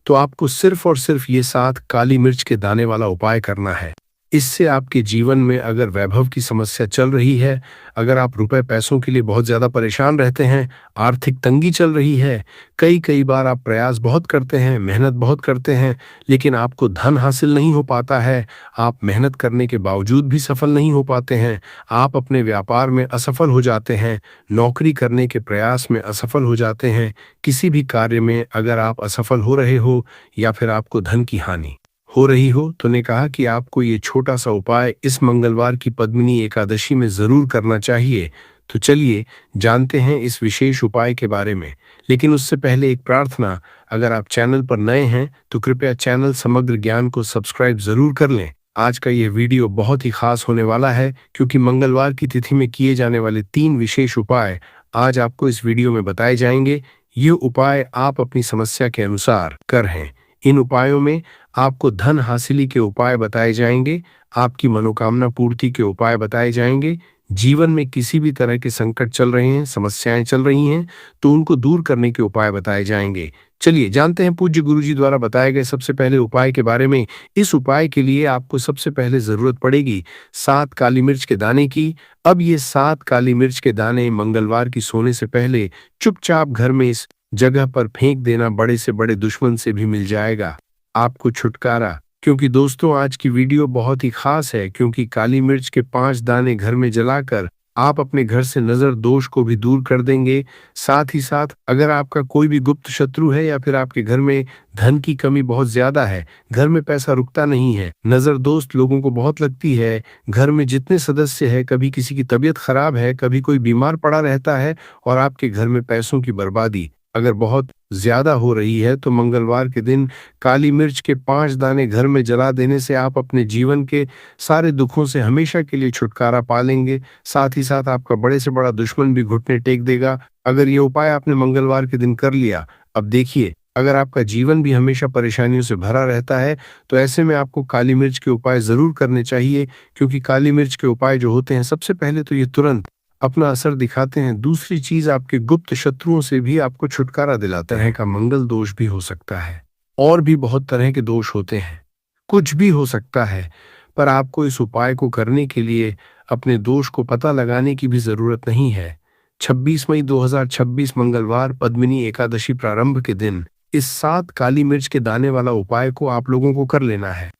तो आपको सिर्फ और सिर्फ ये 7 काली मिर्च के दाने वाला उपाय करना है। इससे आपके जीवन में अगर वैभव की समस्या चल रही है, अगर आप रुपए पैसों के लिए बहुत ज्यादा परेशान रहते हैं, आर्थिक तंगी चल रही है, कई बार आप प्रयास बहुत करते हैं, मेहनत बहुत करते हैं, लेकिन आपको धन हासिल नहीं हो पाता है, आप मेहनत करने के बावजूद भी सफल नहीं हो पाते हैं, आप अपने व्यापार में असफल हो जाते हैं, नौकरी करने के प्रयास में असफल हो जाते हैं, किसी भी कार्य में अगर आप असफल हो रहे हो, या फिर आपको धन की हानि हो रही हो, तो ने कहा कि आपको ये छोटा सा उपाय इस मंगलवार की पद्मिनी एकादशी में जरूर करना चाहिए। तो चलिए जानते हैं इस विशेष उपाय के बारे में। लेकिन उससे पहले एक प्रार्थना, अगर आप चैनल पर नए हैं तो कृपया चैनल समग्र ज्ञान को सब्सक्राइब जरूर कर लें। आज का यह वीडियो बहुत ही खास होने वाला है, क्योंकि मंगलवार की तिथि में किए जाने वाले 3 विशेष उपाय आज आपको इस वीडियो में बताए जाएंगे। ये उपाय आप अपनी समस्या के अनुसार करें। इन उपायों में आपको धन हासिली के उपाय बताए जाएंगे, आपकी मनोकामना पूर्ति के उपाय बताए जाएंगे, जीवन में किसी भी तरह के संकट चल रहे हैं, समस्याएं चल रही हैं, तो उनको दूर करने के उपाय बताए जाएंगे। चलिए जानते हैं पूज्य गुरुजी द्वारा बताए गए सबसे पहले उपाय के बारे में। इस उपाय के लिए आपको सबसे पहले जरूरत पड़ेगी 7 काली मिर्च के दाने की। अब ये 7 काली मिर्च के दाने मंगलवार की सोने से पहले चुपचाप घर में इस जगह पर फेंक देना, बड़े से बड़े दुश्मन से भी मिल जाएगा आपको छुटकारा। क्योंकि दोस्तों आज की वीडियो बहुत ही खास है, क्योंकि काली मिर्च के 5 दाने घर में जलाकर आप अपने घर से नजर दोष को भी दूर कर देंगे। साथ ही साथ अगर आपका कोई भी गुप्त शत्रु है या फिर आपके घर में धन की कमी बहुत ज्यादा है, घर में पैसा रुकता नहीं है, नजर दोस्त लोगों को बहुत लगती है, घर में जितने सदस्य है, कभी किसी की तबीयत खराब है, कभी कोई बीमार पड़ा रहता है और आपके घर में पैसों की बर्बादी अगर बहुत ज्यादा हो रही है, तो मंगलवार के दिन काली मिर्च के 5 दाने घर में जला देने से आप अपने जीवन के सारे दुखों से हमेशा के लिए छुटकारा पा लेंगे। साथ ही साथ आपका बड़े से बड़ा दुश्मन भी घुटने टेक देगा अगर ये उपाय आपने मंगलवार के दिन कर लिया। अब देखिए, अगर आपका जीवन भी हमेशा परेशानियों से भरा रहता है, तो ऐसे में आपको काली मिर्च के उपाय जरूर करने चाहिए, क्योंकि काली मिर्च के उपाय जो होते हैं, सबसे पहले तो ये तुरंत अपना असर दिखाते हैं। दूसरी चीज, आपके गुप्त शत्रुओं से भी आपको छुटकारा दिलाता है। का मंगल दोष भी हो सकता है, और भी बहुत तरह के दोष होते हैं, कुछ भी हो सकता है, पर आपको इस उपाय को करने के लिए अपने दोष को पता लगाने की भी जरूरत नहीं है। 26 मई 2026 मंगलवार पद्मिनी एकादशी प्रारंभ के दिन इस 7 काली मिर्च के दाने वाला उपाय को आप लोगों को कर लेना है।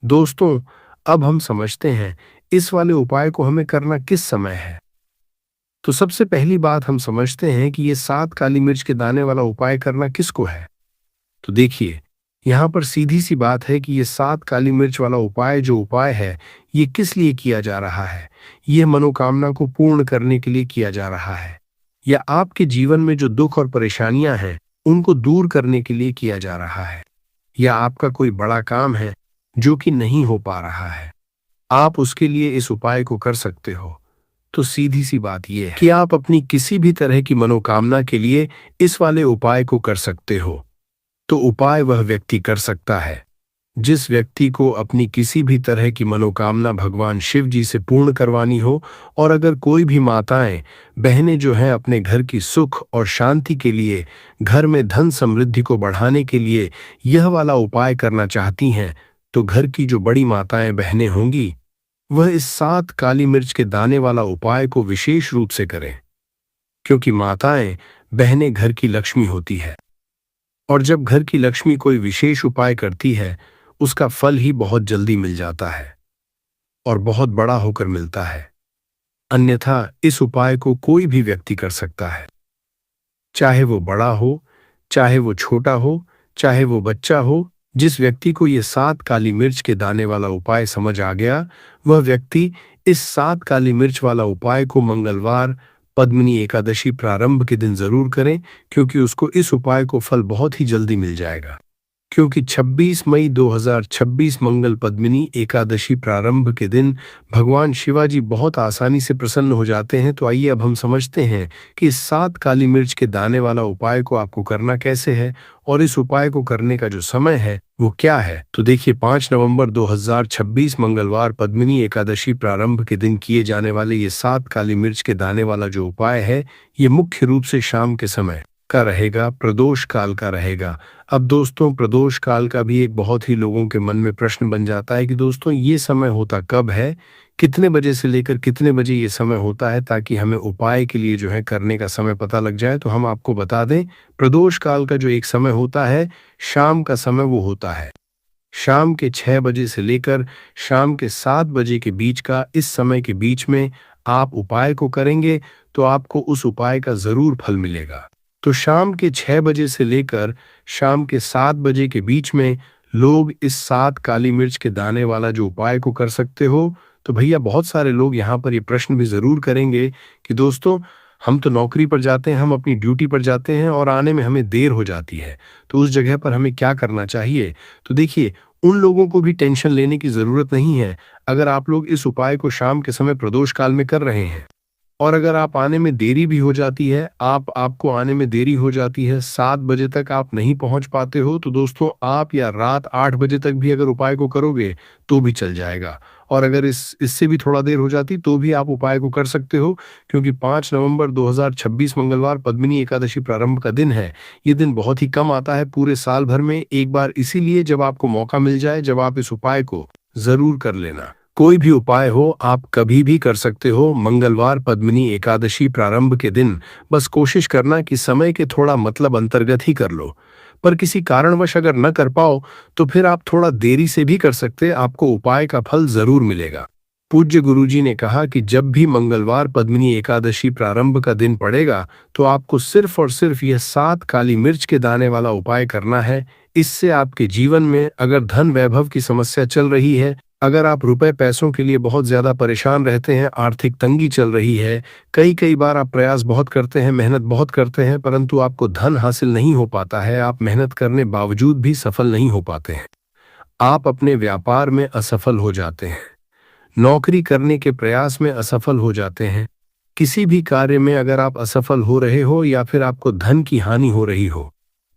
दोस्तों, अब हम समझते हैं इस वाले उपाय को हमें करना किस समय है। तो सबसे पहली बात हम समझते हैं कि ये 7 काली मिर्च के दाने वाला उपाय करना किसको है। तो देखिए, यहाँ पर सीधी सी बात है कि ये 7 काली मिर्च वाला उपाय जो उपाय है, ये किस लिए किया जा रहा है। ये मनोकामना को पूर्ण करने के लिए किया जा रहा है, या आपके जीवन में जो दुख और परेशानियां हैं उनको दूर करने के लिए किया जा रहा है, या आपका कोई बड़ा काम है जो कि नहीं हो पा रहा है, आप उसके लिए इस उपाय को कर सकते हो। तो सीधी सी बात यह है कि आप अपनी किसी भी तरह की मनोकामना के लिए इस वाले उपाय को कर सकते हो। तो उपाय वह व्यक्ति कर सकता है जिस व्यक्ति को अपनी किसी भी तरह की मनोकामना भगवान शिव जी से पूर्ण करवानी हो। और अगर कोई भी माताएं बहनें जो हैं अपने घर की सुख और शांति के लिए, घर में धन समृद्धि को बढ़ाने के लिए यह वाला उपाय करना चाहती हैं, तो घर की जो बड़ी माताएं बहनें होंगी, वह इस 7 काली मिर्च के दाने वाला उपाय को विशेष रूप से करें, क्योंकि माताएं बहनें घर की लक्ष्मी होती है, और जब घर की लक्ष्मी कोई विशेष उपाय करती है, उसका फल ही बहुत जल्दी मिल जाता है और बहुत बड़ा होकर मिलता है। अन्यथा इस उपाय को कोई भी व्यक्ति कर सकता है, चाहे वो बड़ा हो, चाहे वो छोटा हो, चाहे वो बच्चा हो। जिस व्यक्ति को ये 7 काली मिर्च के दाने वाला उपाय समझ आ गया, वह व्यक्ति इस 7 काली मिर्च वाला उपाय को मंगलवार पद्मिनी एकादशी प्रारंभ के दिन जरूर करें, क्योंकि उसको इस उपाय को फल बहुत ही जल्दी मिल जाएगा। क्योंकि 26 मई 2026 मंगल पद्मिनी एकादशी प्रारंभ के दिन भगवान शिवाजी बहुत आसानी से प्रसन्न हो जाते हैं। तो आइए अब हम समझते हैं कि इस 7 काली मिर्च के दाने वाला उपाय को आपको करना कैसे है, और इस उपाय को करने का जो समय है वो क्या है। तो देखिए, 5 नवंबर 2026 मंगलवार पद्मिनी एकादशी प्रारंभ के दिन किए जाने वाले ये 7 काली मिर्च के दाने वाला जो उपाय है, ये मुख्य रूप से शाम के समय का रहेगा, प्रदोष काल का रहेगा। अब दोस्तों, प्रदोष काल का भी एक बहुत ही लोगों के मन में प्रश्न बन जाता है कि दोस्तों ये समय होता कब है, कितने बजे से लेकर कितने बजे ये समय होता है, ताकि हमें उपाय के लिए जो है करने का समय पता लग जाए। तो हम आपको बता दें, प्रदोष काल का जो एक समय होता है, शाम का समय, वो होता है शाम के 6 बजे से लेकर शाम के 7 बजे के बीच का। इस समय के बीच में आप उपाय को करेंगे तो आपको उस उपाय का जरूर फल मिलेगा। तो शाम के 6 बजे से लेकर शाम के 7 बजे के बीच में लोग इस 7 काली मिर्च के दाने वाला जो उपाय को कर सकते हो। तो भैया, बहुत सारे लोग यहाँ पर ये प्रश्न भी जरूर करेंगे कि दोस्तों, हम तो नौकरी पर जाते हैं, हम अपनी ड्यूटी पर जाते हैं और आने में हमें देर हो जाती है, तो उस जगह पर हमें क्या करना चाहिए। तो देखिए, उन लोगों को भी टेंशन लेने की जरूरत नहीं है। अगर आप लोग इस उपाय को शाम के समय प्रदोष काल में कर रहे हैं, और अगर आप आने में देरी भी हो जाती है, आपको आने में देरी हो जाती है, 7 बजे तक आप नहीं पहुंच पाते हो, तो दोस्तों आप या रात 8 बजे तक भी अगर उपाय को करोगे तो भी चल जाएगा। और अगर इससे भी थोड़ा देर हो जाती तो भी आप उपाय को कर सकते हो, क्योंकि 5 नवंबर 2026 मंगलवार पद्मिनी एकादशी प्रारंभ का दिन है। ये दिन बहुत ही कम आता है पूरे साल भर में एक बार, इसीलिए जब आपको मौका मिल जाए, जब आप इस उपाय को जरूर कर लेना। कोई भी उपाय हो आप कभी भी कर सकते हो। मंगलवार पद्मिनी एकादशी प्रारंभ के दिन बस कोशिश करना कि समय के थोड़ा मतलब अंतर्गत ही कर लो। पर किसी कारणवश अगर न कर पाओ तो फिर आप थोड़ा देरी से भी कर सकते, आपको उपाय का फल जरूर मिलेगा। पूज्य गुरुजी ने कहा कि जब भी मंगलवार पद्मिनी एकादशी प्रारंभ का दिन पड़ेगा तो आपको सिर्फ और सिर्फ यह 7 काली मिर्च के दाने वाला उपाय करना है। इससे आपके जीवन में अगर धन वैभव की समस्या चल रही है, अगर आप रुपए पैसों के लिए बहुत ज्यादा परेशान रहते हैं, आर्थिक तंगी चल रही है, कई कई बार आप प्रयास बहुत करते हैं, मेहनत बहुत करते हैं, परंतु आपको धन हासिल नहीं हो पाता है, आप मेहनत करने बावजूद भी सफल नहीं हो पाते हैं, आप अपने व्यापार में असफल हो जाते हैं, नौकरी करने के प्रयास में असफल हो जाते हैं, किसी भी कार्य में अगर आप असफल हो रहे हो या फिर आपको धन की हानि हो रही हो,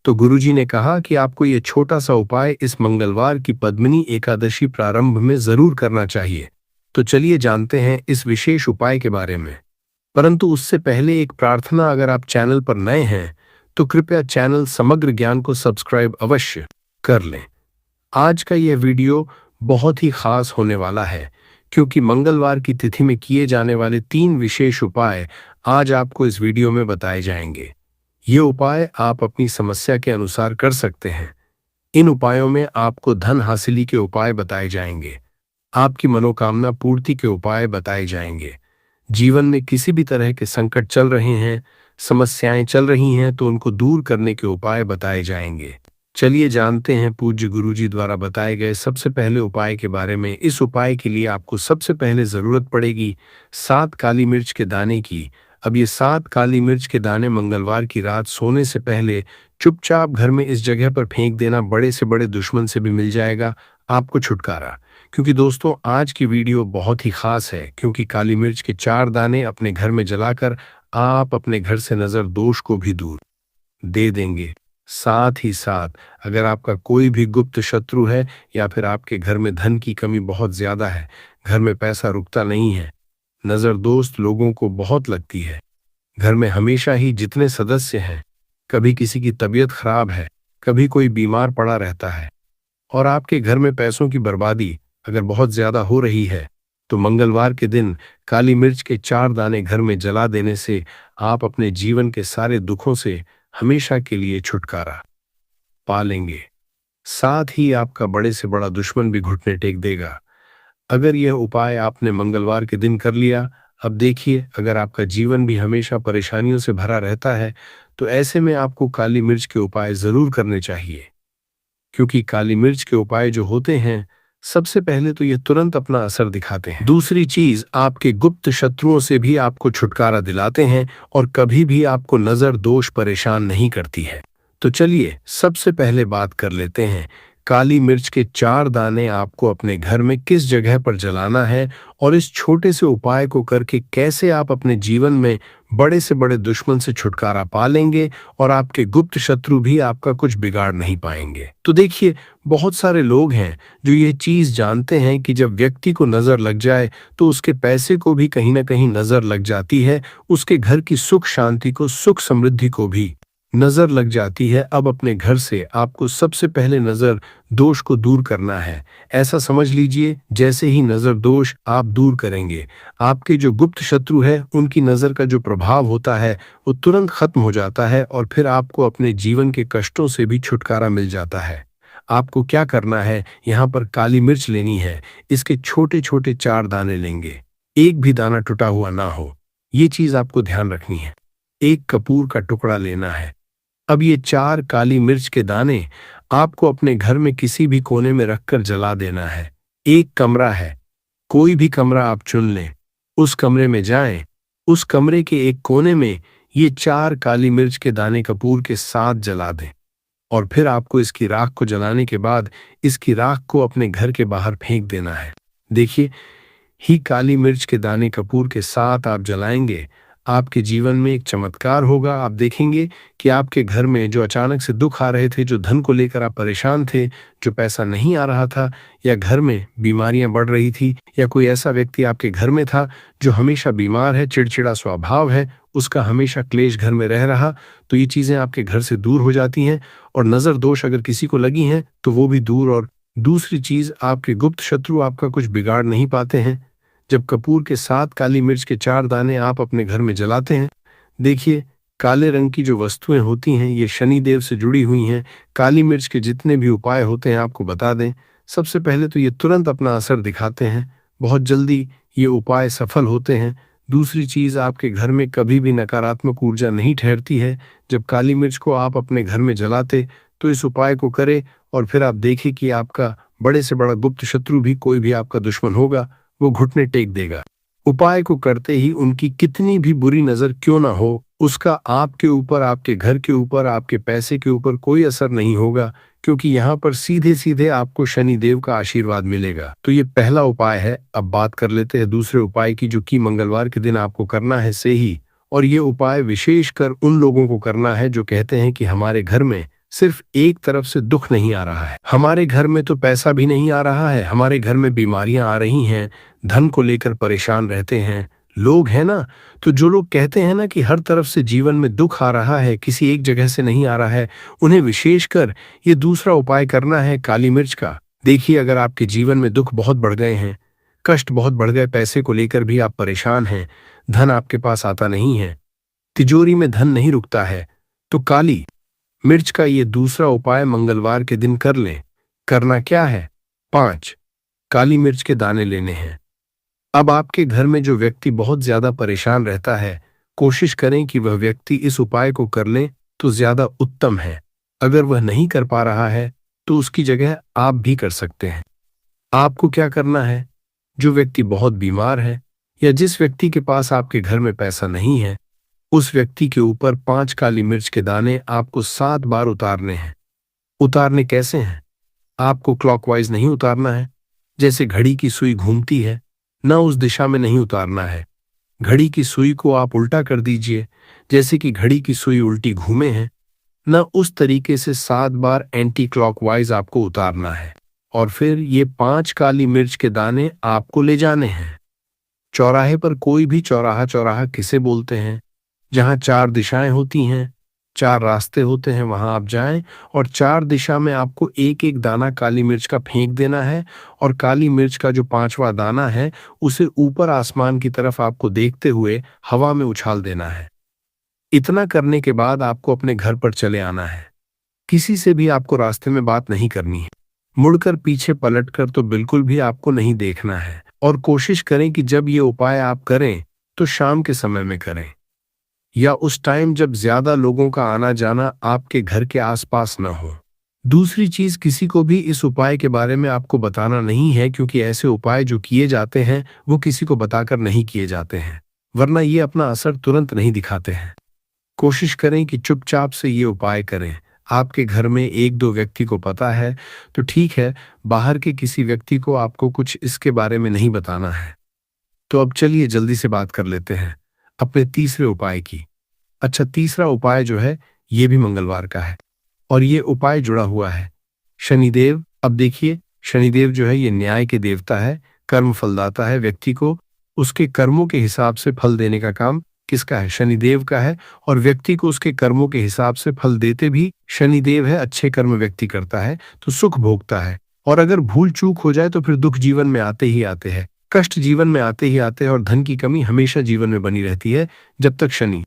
तो गुरुजी ने कहा कि आपको ये छोटा सा उपाय इस मंगलवार की पद्मिनी एकादशी प्रारंभ में जरूर करना चाहिए। तो चलिए जानते हैं इस विशेष उपाय के बारे में। परंतु उससे पहले एक प्रार्थना, अगर आप चैनल पर नए हैं तो कृपया चैनल समग्र ज्ञान को सब्सक्राइब अवश्य कर लें। आज का यह वीडियो बहुत ही खास होने वाला है क्योंकि मंगलवार की तिथि में किए जाने वाले 3 विशेष उपाय आज आपको इस वीडियो में बताए जाएंगे। ये उपाय आप अपनी समस्या के अनुसार कर सकते हैं। इन उपायों में आपको धन हासिली के उपाय बताए जाएंगे, आपकी मनोकामना पूर्ति के उपाय बताए जाएंगे। जीवन में किसी भी तरह के संकट चल रहे हैं, समस्याएं चल रही हैं तो उनको दूर करने के उपाय बताए जाएंगे। चलिए जानते हैं पूज्य गुरुजी द्वारा बताए गए सबसे पहले उपाय के बारे में। इस उपाय के लिए आपको सबसे पहले जरूरत पड़ेगी 7 काली मिर्च के दाने की। अब ये 7 काली मिर्च के दाने मंगलवार की रात सोने से पहले चुपचाप घर में इस जगह पर फेंक देना। बड़े से बड़े दुश्मन से भी मिल जाएगा आपको छुटकारा। क्योंकि दोस्तों आज की वीडियो बहुत ही खास है क्योंकि काली मिर्च के 4 दाने अपने घर में जलाकर आप अपने घर से नजर दोष को भी दूर दे देंगे। साथ ही साथ अगर आपका कोई भी गुप्त शत्रु है या फिर आपके घर में धन की कमी बहुत ज्यादा है, घर में पैसा रुकता नहीं है, नजर दोस्त लोगों को बहुत लगती है, घर में हमेशा ही जितने सदस्य हैं, कभी किसी की तबीयत खराब है, कभी कोई बीमार पड़ा रहता है और आपके घर में पैसों की बर्बादी अगर बहुत ज्यादा हो रही है, तो मंगलवार के दिन काली मिर्च के 4 दाने घर में जला देने से आप अपने जीवन के सारे दुखों से हमेशा के लिए छुटकारा पा लेंगे। साथ ही आपका बड़े से बड़ा दुश्मन भी घुटने टेक देगा। अगर यह उपाय आपने मंगलवार के दिन कर लिया, अब देखिए अगर आपका जीवन भी हमेशा परेशानियों से भरा रहता है तो ऐसे में आपको काली मिर्च के उपाय जरूर करने चाहिए। क्योंकि काली मिर्च के उपाय जो होते हैं, सबसे पहले तो ये तुरंत अपना असर दिखाते हैं, दूसरी चीज आपके गुप्त शत्रुओं से भी आपको छुटकारा दिलाते हैं और कभी भी आपको नजर दोष परेशान नहीं करती है। तो चलिए सबसे पहले बात कर लेते हैं काली मिर्च के 4 दाने आपको अपने घर में किस जगह पर जलाना है और इस छोटे से उपाय को करके कैसे आप अपने जीवन में बड़े से बड़े दुश्मन से छुटकारा पा लेंगे और आपके गुप्त शत्रु भी आपका कुछ बिगाड़ नहीं पाएंगे। तो देखिए बहुत सारे लोग हैं जो ये चीज जानते हैं कि जब व्यक्ति को नजर लग जाए तो उसके पैसे को भी कहीं ना कहीं नजर लग जाती है, उसके घर की सुख शांति को, सुख समृद्धि को भी नजर लग जाती है। अब अपने घर से आपको सबसे पहले नजर दोष को दूर करना है। ऐसा समझ लीजिए जैसे ही नजर दोष आप दूर करेंगे, आपके जो गुप्त शत्रु है उनकी नजर का जो प्रभाव होता है वो तुरंत खत्म हो जाता है और फिर आपको अपने जीवन के कष्टों से भी छुटकारा मिल जाता है। आपको क्या करना है, यहाँ पर काली मिर्च लेनी है, इसके छोटे छोटे 4 दाने लेंगे, एक भी दाना टूटा हुआ ना हो, ये चीज आपको ध्यान रखनी है। एक कपूर का टुकड़ा लेना है। अब ये 4 काली मिर्च के दाने आपको अपने घर में किसी भी कोने में रखकर जला देना है। एक कमरा है, कोई भी कमरा आप चुन लें, उस कमरे में जाएं, उस कमरे के एक कोने में ये 4 काली मिर्च के दाने कपूर के साथ जला दें और फिर आपको इसकी राख को जलाने के बाद इसकी राख को अपने घर के बाहर फेंक देना है। देखिए ही काली मिर्च के दाने कपूर के साथ आप जलाएंगे, आपके जीवन में एक चमत्कार होगा। आप देखेंगे कि आपके घर में जो अचानक से दुख आ रहे थे, जो धन को लेकर आप परेशान थे, जो पैसा नहीं आ रहा था या घर में बीमारियां बढ़ रही थी या कोई ऐसा व्यक्ति आपके घर में था जो हमेशा बीमार है, चिड़चिड़ा स्वभाव है, उसका हमेशा क्लेश घर में रह रहा, तो ये चीजें आपके घर से दूर हो जाती हैं और नजर दोष अगर किसी को लगी हैं तो वो भी दूर और दूसरी चीज, आपके गुप्त शत्रु आपका कुछ बिगाड़ नहीं पाते हैं। जब कपूर के साथ काली मिर्च के 4 दाने आप अपने घर में जलाते हैं, देखिए काले रंग की जो वस्तुएं होती हैं ये शनिदेव से जुड़ी हुई हैं। काली मिर्च के जितने भी उपाय होते हैं आपको बता दें, सबसे पहले तो ये तुरंत अपना असर दिखाते हैं, बहुत जल्दी ये उपाय सफल होते हैं। दूसरी चीज, आपके घर में कभी भी नकारात्मक ऊर्जा नहीं ठहरती है। जब काली मिर्च को आप अपने घर में जलाते तो इस उपाय को करें और फिर आप देखिए कि आपका बड़े से बड़ा गुप्त शत्रु भी, कोई भी आपका दुश्मन होगा, वो घुटने टेक देगा। उपाय को करते ही उनकी कितनी भी बुरी नजर क्यों ना हो, उसका आपके ऊपर, आपके घर के ऊपर, आपके पैसे के ऊपर कोई असर नहीं होगा, क्योंकि यहाँ पर सीधे सीधे आपको शनिदेव का आशीर्वाद मिलेगा। तो ये पहला उपाय है। अब बात कर लेते हैं दूसरे उपाय की, जो कि मंगलवार के दिन आपको करना है से ही। और ये उपाय विशेषकर उन लोगों को करना है जो कहते हैं कि हमारे घर में सिर्फ एक तरफ से दुख नहीं आ रहा है, हमारे घर में तो पैसा भी नहीं आ रहा है, हमारे घर में बीमारियां आ रही हैं, धन को लेकर परेशान रहते हैं लोग, है ना। तो जो लोग कहते हैं ना कि हर तरफ से जीवन में दुख आ रहा है, किसी एक जगह से नहीं आ रहा है, उन्हें विशेषकर ये दूसरा उपाय करना है काली मिर्च का। देखिए, अगर आपके जीवन में दुख बहुत बढ़ गए हैं, कष्ट बहुत बढ़ गए, पैसे को लेकर भी आप परेशान हैं, धन आपके पास आता नहीं है, तिजोरी में धन नहीं रुकता है, तो काली मिर्च का ये दूसरा उपाय मंगलवार के दिन कर लें। करना क्या है? 5 काली मिर्च के दाने लेने हैं। अब आपके घर में जो व्यक्ति बहुत ज्यादा परेशान रहता है, कोशिश करें कि वह व्यक्ति इस उपाय को कर ले तो ज्यादा उत्तम है। अगर वह नहीं कर पा रहा है तो उसकी जगह आप भी कर सकते हैं। आपको क्या करना है? जो व्यक्ति बहुत बीमार है या जिस व्यक्ति के पास आपके घर में पैसा नहीं है, उस व्यक्ति के ऊपर 5 काली मिर्च के दाने आपको 7 बार उतारने हैं। उतारने कैसे हैं? आपको क्लॉकवाइज नहीं उतारना है, जैसे घड़ी की सुई घूमती है, न उस दिशा में नहीं उतारना है। घड़ी की सुई को आप उल्टा कर दीजिए, जैसे कि घड़ी की सुई उल्टी घूमे है, न उस तरीके से 7 बार एंटी क्लॉकवाइज आपको उतारना है। और फिर ये 5 काली मिर्च के दाने आपको ले जाने हैं चौराहे पर। कोई भी चौराहा, चौराहा किसे बोलते हैं? जहां 4 दिशाएं होती हैं, 4 रास्ते होते हैं, वहां आप जाएं और 4 दिशा में आपको एक एक दाना काली मिर्च का फेंक देना है। और काली मिर्च का जो 5वां दाना है उसे ऊपर आसमान की तरफ आपको देखते हुए हवा में उछाल देना है। इतना करने के बाद आपको अपने घर पर चले आना है। किसी से भी आपको रास्ते में बात नहीं करनी है, मुड़कर पीछे पलटकर तो बिल्कुल भी आपको नहीं देखना है। और कोशिश करें कि जब ये उपाय आप करें तो शाम के समय में करें, या उस टाइम जब ज्यादा लोगों का आना जाना आपके घर के आसपास न हो। दूसरी चीज, किसी को भी इस उपाय के बारे में आपको बताना नहीं है, क्योंकि ऐसे उपाय जो किए जाते हैं वो किसी को बताकर नहीं किए जाते हैं, वरना ये अपना असर तुरंत नहीं दिखाते हैं। कोशिश करें कि चुपचाप से ये उपाय करें। आपके घर में 1-2 व्यक्ति को पता है तो ठीक है, बाहर के किसी व्यक्ति को आपको कुछ इसके बारे में नहीं बताना है। तो अब चलिए जल्दी से बात कर लेते हैं अपने तीसरे उपाय की। अच्छा, तीसरा उपाय जो है ये भी मंगलवार का है और ये उपाय जुड़ा हुआ है शनिदेव। अब देखिए, शनिदेव जो है ये न्याय के देवता है, कर्म फलदाता है। व्यक्ति को उसके कर्मों के हिसाब से फल देने का काम किसका है? शनिदेव का है। और व्यक्ति को उसके कर्मों के हिसाब से फल देते भी शनिदेव है। अच्छे कर्म व्यक्ति करता है तो सुख भोगता है, और अगर भूल चूक हो जाए तो फिर दुख जीवन में आते ही आते हैं, कष्ट जीवन में आते ही आते हैं, और धन की कमी हमेशा जीवन में बनी रहती है जब तक शनि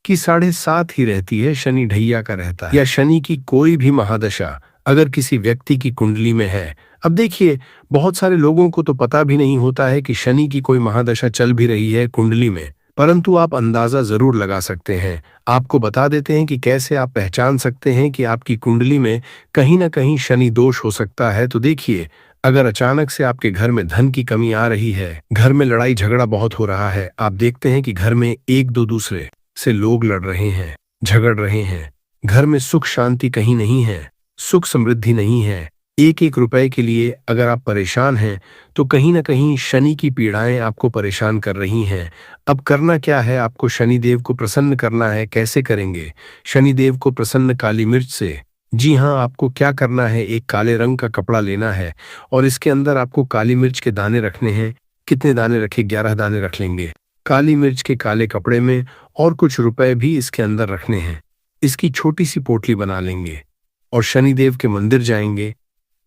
की 7.5 ही रहती है, शनि ढैया का रहता है, या शनि की कोई भी महादशा अगर किसी व्यक्ति की कुंडली में है। अब देखिए, बहुत सारे लोगों को तो पता भी नहीं होता है कि शनि की कोई महादशा चल भी रही है कुंडली में, परंतु आप अंदाजा जरूर लगा सकते हैं। आपको बता देते हैं कि कैसे आप पहचान सकते हैं कि आपकी कुंडली में कहीं ना कहीं शनि दोष हो सकता है। तो देखिए, अगर अचानक से आपके घर में धन की कमी आ रही है, घर में लड़ाई झगड़ा बहुत हो रहा है, आप देखते हैं कि घर में 1-2 दूसरे से लोग लड़ रहे हैं, झगड़ रहे हैं, घर में सुख शांति कहीं नहीं है, सुख समृद्धि नहीं है, 1-1 रुपए के लिए अगर आप परेशान हैं तो कहीं ना कहीं शनि की पीड़ाएं आपको परेशान कर रही हैं। अब करना क्या है? आपको शनिदेव को प्रसन्न करना है। कैसे करेंगे शनिदेव को प्रसन्न? काली मिर्च से। जी हाँ, आपको क्या करना है, एक काले रंग का कपड़ा लेना है और इसके अंदर आपको काली मिर्च के दाने रखने हैं। कितने दाने रखे? 11 दाने रख लेंगे काली मिर्च के काले कपड़े में, और कुछ रुपए भी इसके अंदर रखने हैं। इसकी छोटी सी पोटली बना लेंगे और शनिदेव के मंदिर जाएंगे,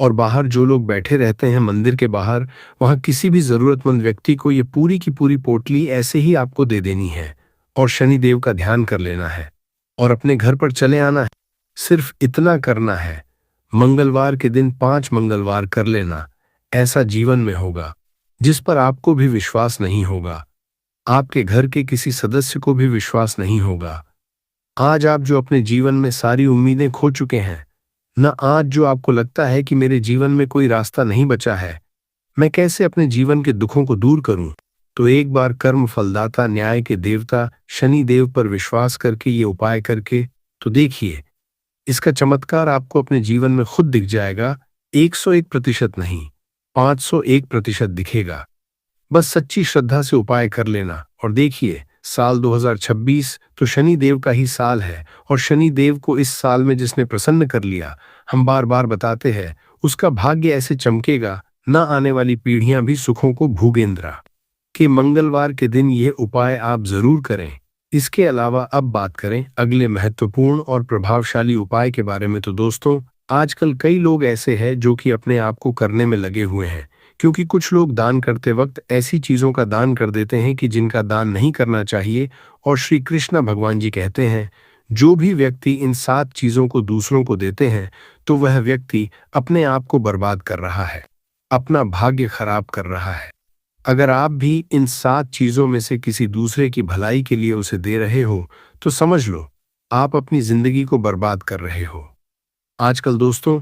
और बाहर जो लोग बैठे रहते हैं मंदिर के बाहर, वहां किसी भी जरूरतमंद व्यक्ति को ये पूरी की पूरी पोटली ऐसे ही आपको दे देनी है और शनिदेव का ध्यान कर लेना है और अपने घर पर चले आना है। सिर्फ इतना करना है। मंगलवार के दिन 5 मंगलवार कर लेना। ऐसा जीवन में होगा जिस पर आपको भी विश्वास नहीं होगा, आपके घर के किसी सदस्य को भी विश्वास नहीं होगा। आज आप जो अपने जीवन में सारी उम्मीदें खो चुके हैं, न आज जो आपको लगता है कि मेरे जीवन में कोई रास्ता नहीं बचा है, मैं कैसे अपने जीवन के दुखों को दूर करूं, तो एक बार कर्म फलदाता न्याय के देवता शनि देव पर विश्वास करके ये उपाय करके तो देखिए, इसका चमत्कार आपको अपने जीवन में खुद दिख जाएगा। 101% नहीं, 501% दिखेगा। बस सच्ची श्रद्धा से उपाय कर लेना और देखिए, साल 2026 तो शनि देव का ही साल है और शनि देव को इस साल में जिसने प्रसन्न कर लिया, हम बार बार बताते हैं, उसका भाग्य ऐसे चमकेगा, न आने वाली पीढ़ियां भी सुखों को भोगेंद्रा। कि मंगलवार के दिन ये उपाय आप जरूर करें। इसके अलावा अब बात करें अगले महत्वपूर्ण और प्रभावशाली उपाय के बारे में, तो दोस्तों, आजकल कई लोग ऐसे हैं जो कि अपने आप को करने में लगे हुए हैं, क्योंकि कुछ लोग दान करते वक्त ऐसी चीजों का दान कर देते हैं कि जिनका दान नहीं करना चाहिए। और श्री कृष्ण भगवान जी कहते हैं, जो भी व्यक्ति इन 7 चीजों को दूसरों को देते हैं तो वह व्यक्ति अपने आप को बर्बाद कर रहा है, अपना भाग्य खराब कर रहा है। अगर आप भी इन 7 चीजों में से किसी दूसरे की भलाई के लिए उसे दे रहे हो तो समझ लो आप अपनी जिंदगी को बर्बाद कर रहे हो। आजकल दोस्तों,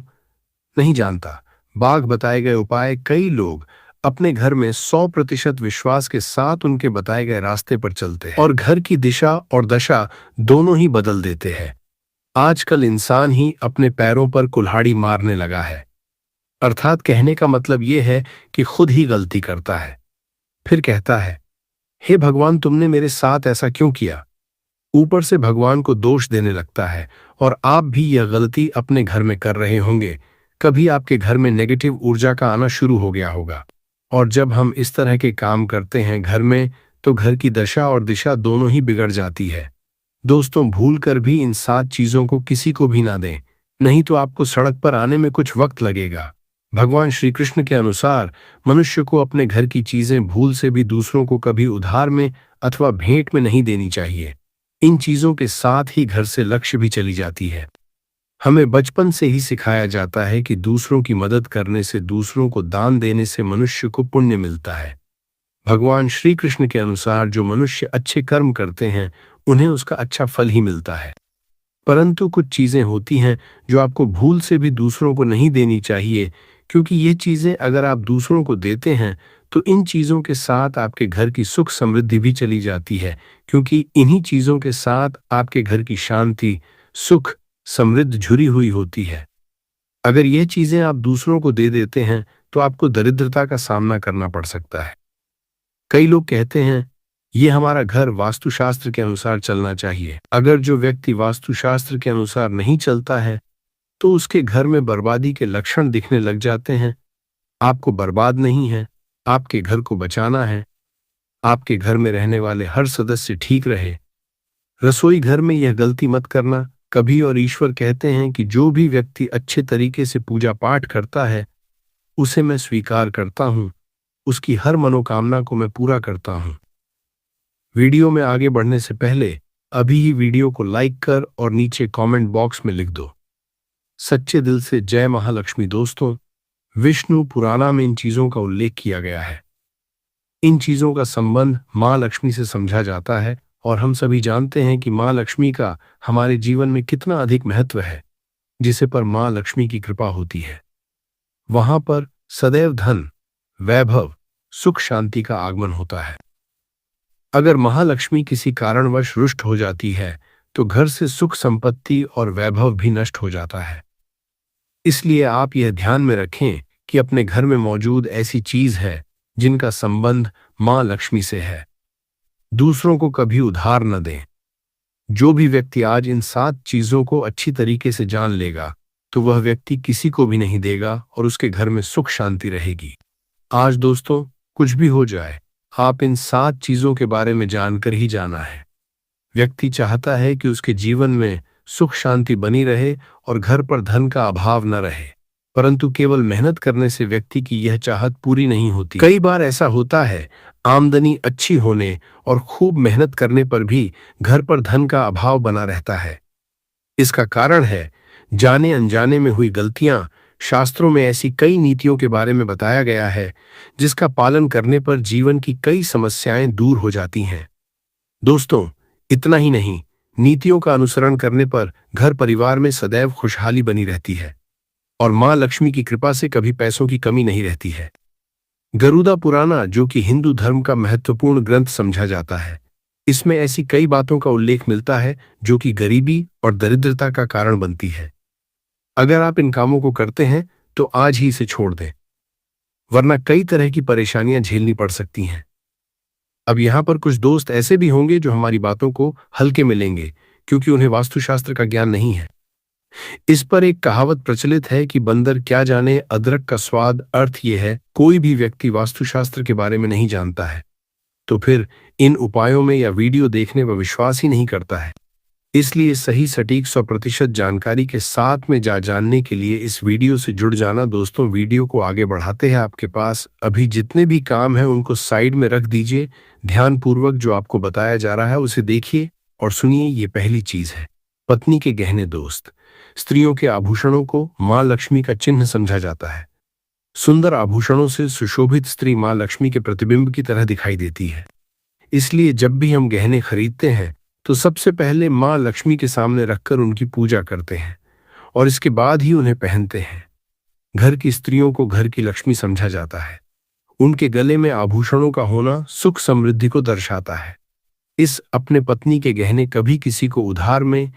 नहीं जानता, बाघ बताए गए उपाय कई लोग अपने घर में 100% विश्वास के साथ उनके बताए गए रास्ते पर चलते हैं और घर की दिशा और दशा दोनों ही बदल देते हैं। आजकल इंसान ही अपने पैरों पर कुल्हाड़ी मारने लगा है, अर्थात कहने का मतलब यह है कि खुद ही गलती करता है, फिर कहता है, हे भगवान तुमने मेरे साथ ऐसा क्यों किया। ऊपर से भगवान को दोष देने लगता है और आप भी यह गलती अपने घर में कर रहे होंगे। कभी आपके घर में नेगेटिव ऊर्जा का आना शुरू हो गया होगा और जब हम इस तरह के काम करते हैं घर में तो घर की दशा और दिशा दोनों ही बिगड़ जाती है। दोस्तों, भूल कर भी इन 7 चीजों को किसी को भी ना दें, नहीं तो आपको सड़क पर आने में कुछ वक्त लगेगा। भगवान श्री कृष्ण के अनुसार मनुष्य को अपने घर की चीजें भूल से भी दूसरों को कभी उधार में अथवा भेंट में नहीं देनी चाहिए। इन चीजों के साथ ही घर से लक्ष्य भी चली जाती है। हमें बचपन से ही सिखाया जाता है कि दूसरों की मदद करने से, दूसरों को दान देने से मनुष्य को पुण्य मिलता है। भगवान श्री कृष्ण के अनुसार जो मनुष्य अच्छे कर्म करते हैं उन्हें उसका अच्छा फल ही मिलता है। परंतु कुछ चीजें होती हैं जो आपको भूल से भी दूसरों को नहीं देनी चाहिए, क्योंकि ये चीजें अगर आप दूसरों को देते हैं तो इन चीजों के साथ आपके घर की सुख समृद्धि भी चली जाती है, क्योंकि इन्हीं चीजों के साथ आपके घर की शांति, सुख, समृद्धि जुड़ी हुई होती है। अगर ये चीजें आप दूसरों को दे देते हैं तो आपको दरिद्रता का सामना करना पड़ सकता है। कई लोग कहते हैं, ये हमारा घर वास्तुशास्त्र के अनुसार चलना चाहिए। अगर जो व्यक्ति वास्तुशास्त्र के अनुसार नहीं चलता है तो उसके घर में बर्बादी के लक्षण दिखने लग जाते हैं। आपको बर्बाद नहीं है, आपके घर को बचाना है। आपके घर में रहने वाले हर सदस्य ठीक रहे। रसोई घर में यह गलती मत करना कभी। और ईश्वर कहते हैं कि जो भी व्यक्ति अच्छे तरीके से पूजा पाठ करता है उसे मैं स्वीकार करता हूं, उसकी हर मनोकामना को मैं पूरा करता हूं। वीडियो में आगे बढ़ने से पहले अभी ही वीडियो को लाइक कर और नीचे कमेंट बॉक्स में लिख दो, सच्चे दिल से जय महालक्ष्मी। दोस्तों, विष्णु पुराणा में इन चीजों का उल्लेख किया गया है। इन चीजों का संबंध मां लक्ष्मी से समझा जाता है और हम सभी जानते हैं कि मां लक्ष्मी का हमारे जीवन में कितना अधिक महत्व है। जिसे पर मां लक्ष्मी की कृपा होती है वहां पर सदैव धन, वैभव, सुख, शांति का आगमन होता है। अगर महालक्ष्मी किसी कारणवश रुष्ट हो जाती है तो घर से सुख, संपत्ति और वैभव भी नष्ट हो जाता है। इसलिए आप यह ध्यान में रखें कि अपने घर में मौजूद ऐसी चीज है जिनका संबंध मां लक्ष्मी से है। दूसरों को कभी उधार न दें। जो भी व्यक्ति आज इन 7 चीजों को अच्छी तरीके से जान लेगा तो वह व्यक्ति किसी को भी नहीं देगा और उसके घर में सुख शांति रहेगी। आज दोस्तों, कुछ भी हो जाए, आप इन 7 चीजों के बारे में जानकर ही जाना है। व्यक्ति चाहता है कि उसके जीवन में सुख शांति बनी रहे और घर पर धन का अभाव न रहे। परंतु केवल मेहनत करने से व्यक्ति की यह चाहत पूरी नहीं होती। कई बार ऐसा होता है, आमदनी अच्छी होने और खूब मेहनत करने पर भी घर पर धन का अभाव बना रहता है। इसका कारण है जाने अनजाने में हुई गलतियां। शास्त्रों में ऐसी कई नीतियों के बारे में बताया गया है जिसका पालन करने पर जीवन की कई समस्याएं दूर हो जाती हैं। दोस्तों, इतना ही नहीं, नीतियों का अनुसरण करने पर घर परिवार में सदैव खुशहाली बनी रहती है और मां लक्ष्मी की कृपा से कभी पैसों की कमी नहीं रहती है। गरुड़ा पुराना, जो कि हिंदू धर्म का महत्वपूर्ण ग्रंथ समझा जाता है, इसमें ऐसी कई बातों का उल्लेख मिलता है जो कि गरीबी और दरिद्रता का कारण बनती है। अगर आप इन कामों को करते हैं तो आज ही इसे छोड़ दें, वरना कई तरह की परेशानियां झेलनी पड़ सकती हैं। अब यहां पर कुछ दोस्त ऐसे भी होंगे जो हमारी बातों को हल्के में लेंगे क्योंकि उन्हें वास्तुशास्त्र का ज्ञान नहीं है। इस पर एक कहावत प्रचलित है कि बंदर क्या जाने अदरक का स्वाद। अर्थ यह है, कोई भी व्यक्ति वास्तुशास्त्र के बारे में नहीं जानता है तो फिर इन उपायों में या वीडियो देखने पर विश्वास ही नहीं करता है। इसलिए सही सटीक 100% जानकारी के साथ में जानने के लिए इस वीडियो से जुड़ जाना। दोस्तों, वीडियो को आगे बढ़ाते हैं। आपके पास अभी जितने भी काम हैं उनको साइड में रख दीजिए, ध्यानपूर्वक जो आपको बताया जा रहा है उसे देखिए और सुनिए। ये पहली चीज है, पत्नी के गहने। दोस्त, स्त्रियों के आभूषणों को मां लक्ष्मी का चिन्ह समझा जाता है। सुंदर आभूषणों से सुशोभित स्त्री मां लक्ष्मी के प्रतिबिंब की तरह दिखाई देती है। इसलिए जब भी हम गहने खरीदते हैं तो सबसे पहले मां लक्ष्मी के सामने रखकर उनकी पूजा करते हैं और इसके बाद ही उन्हें पहनते हैं। घर की स्त्रियों को घर की लक्ष्मी समझा जाता है। उनके गले में आभूषणों का होना सुख समृद्धि को दर्शाता है। इस अपने पत्नी के गहने कभी किसी को उधार में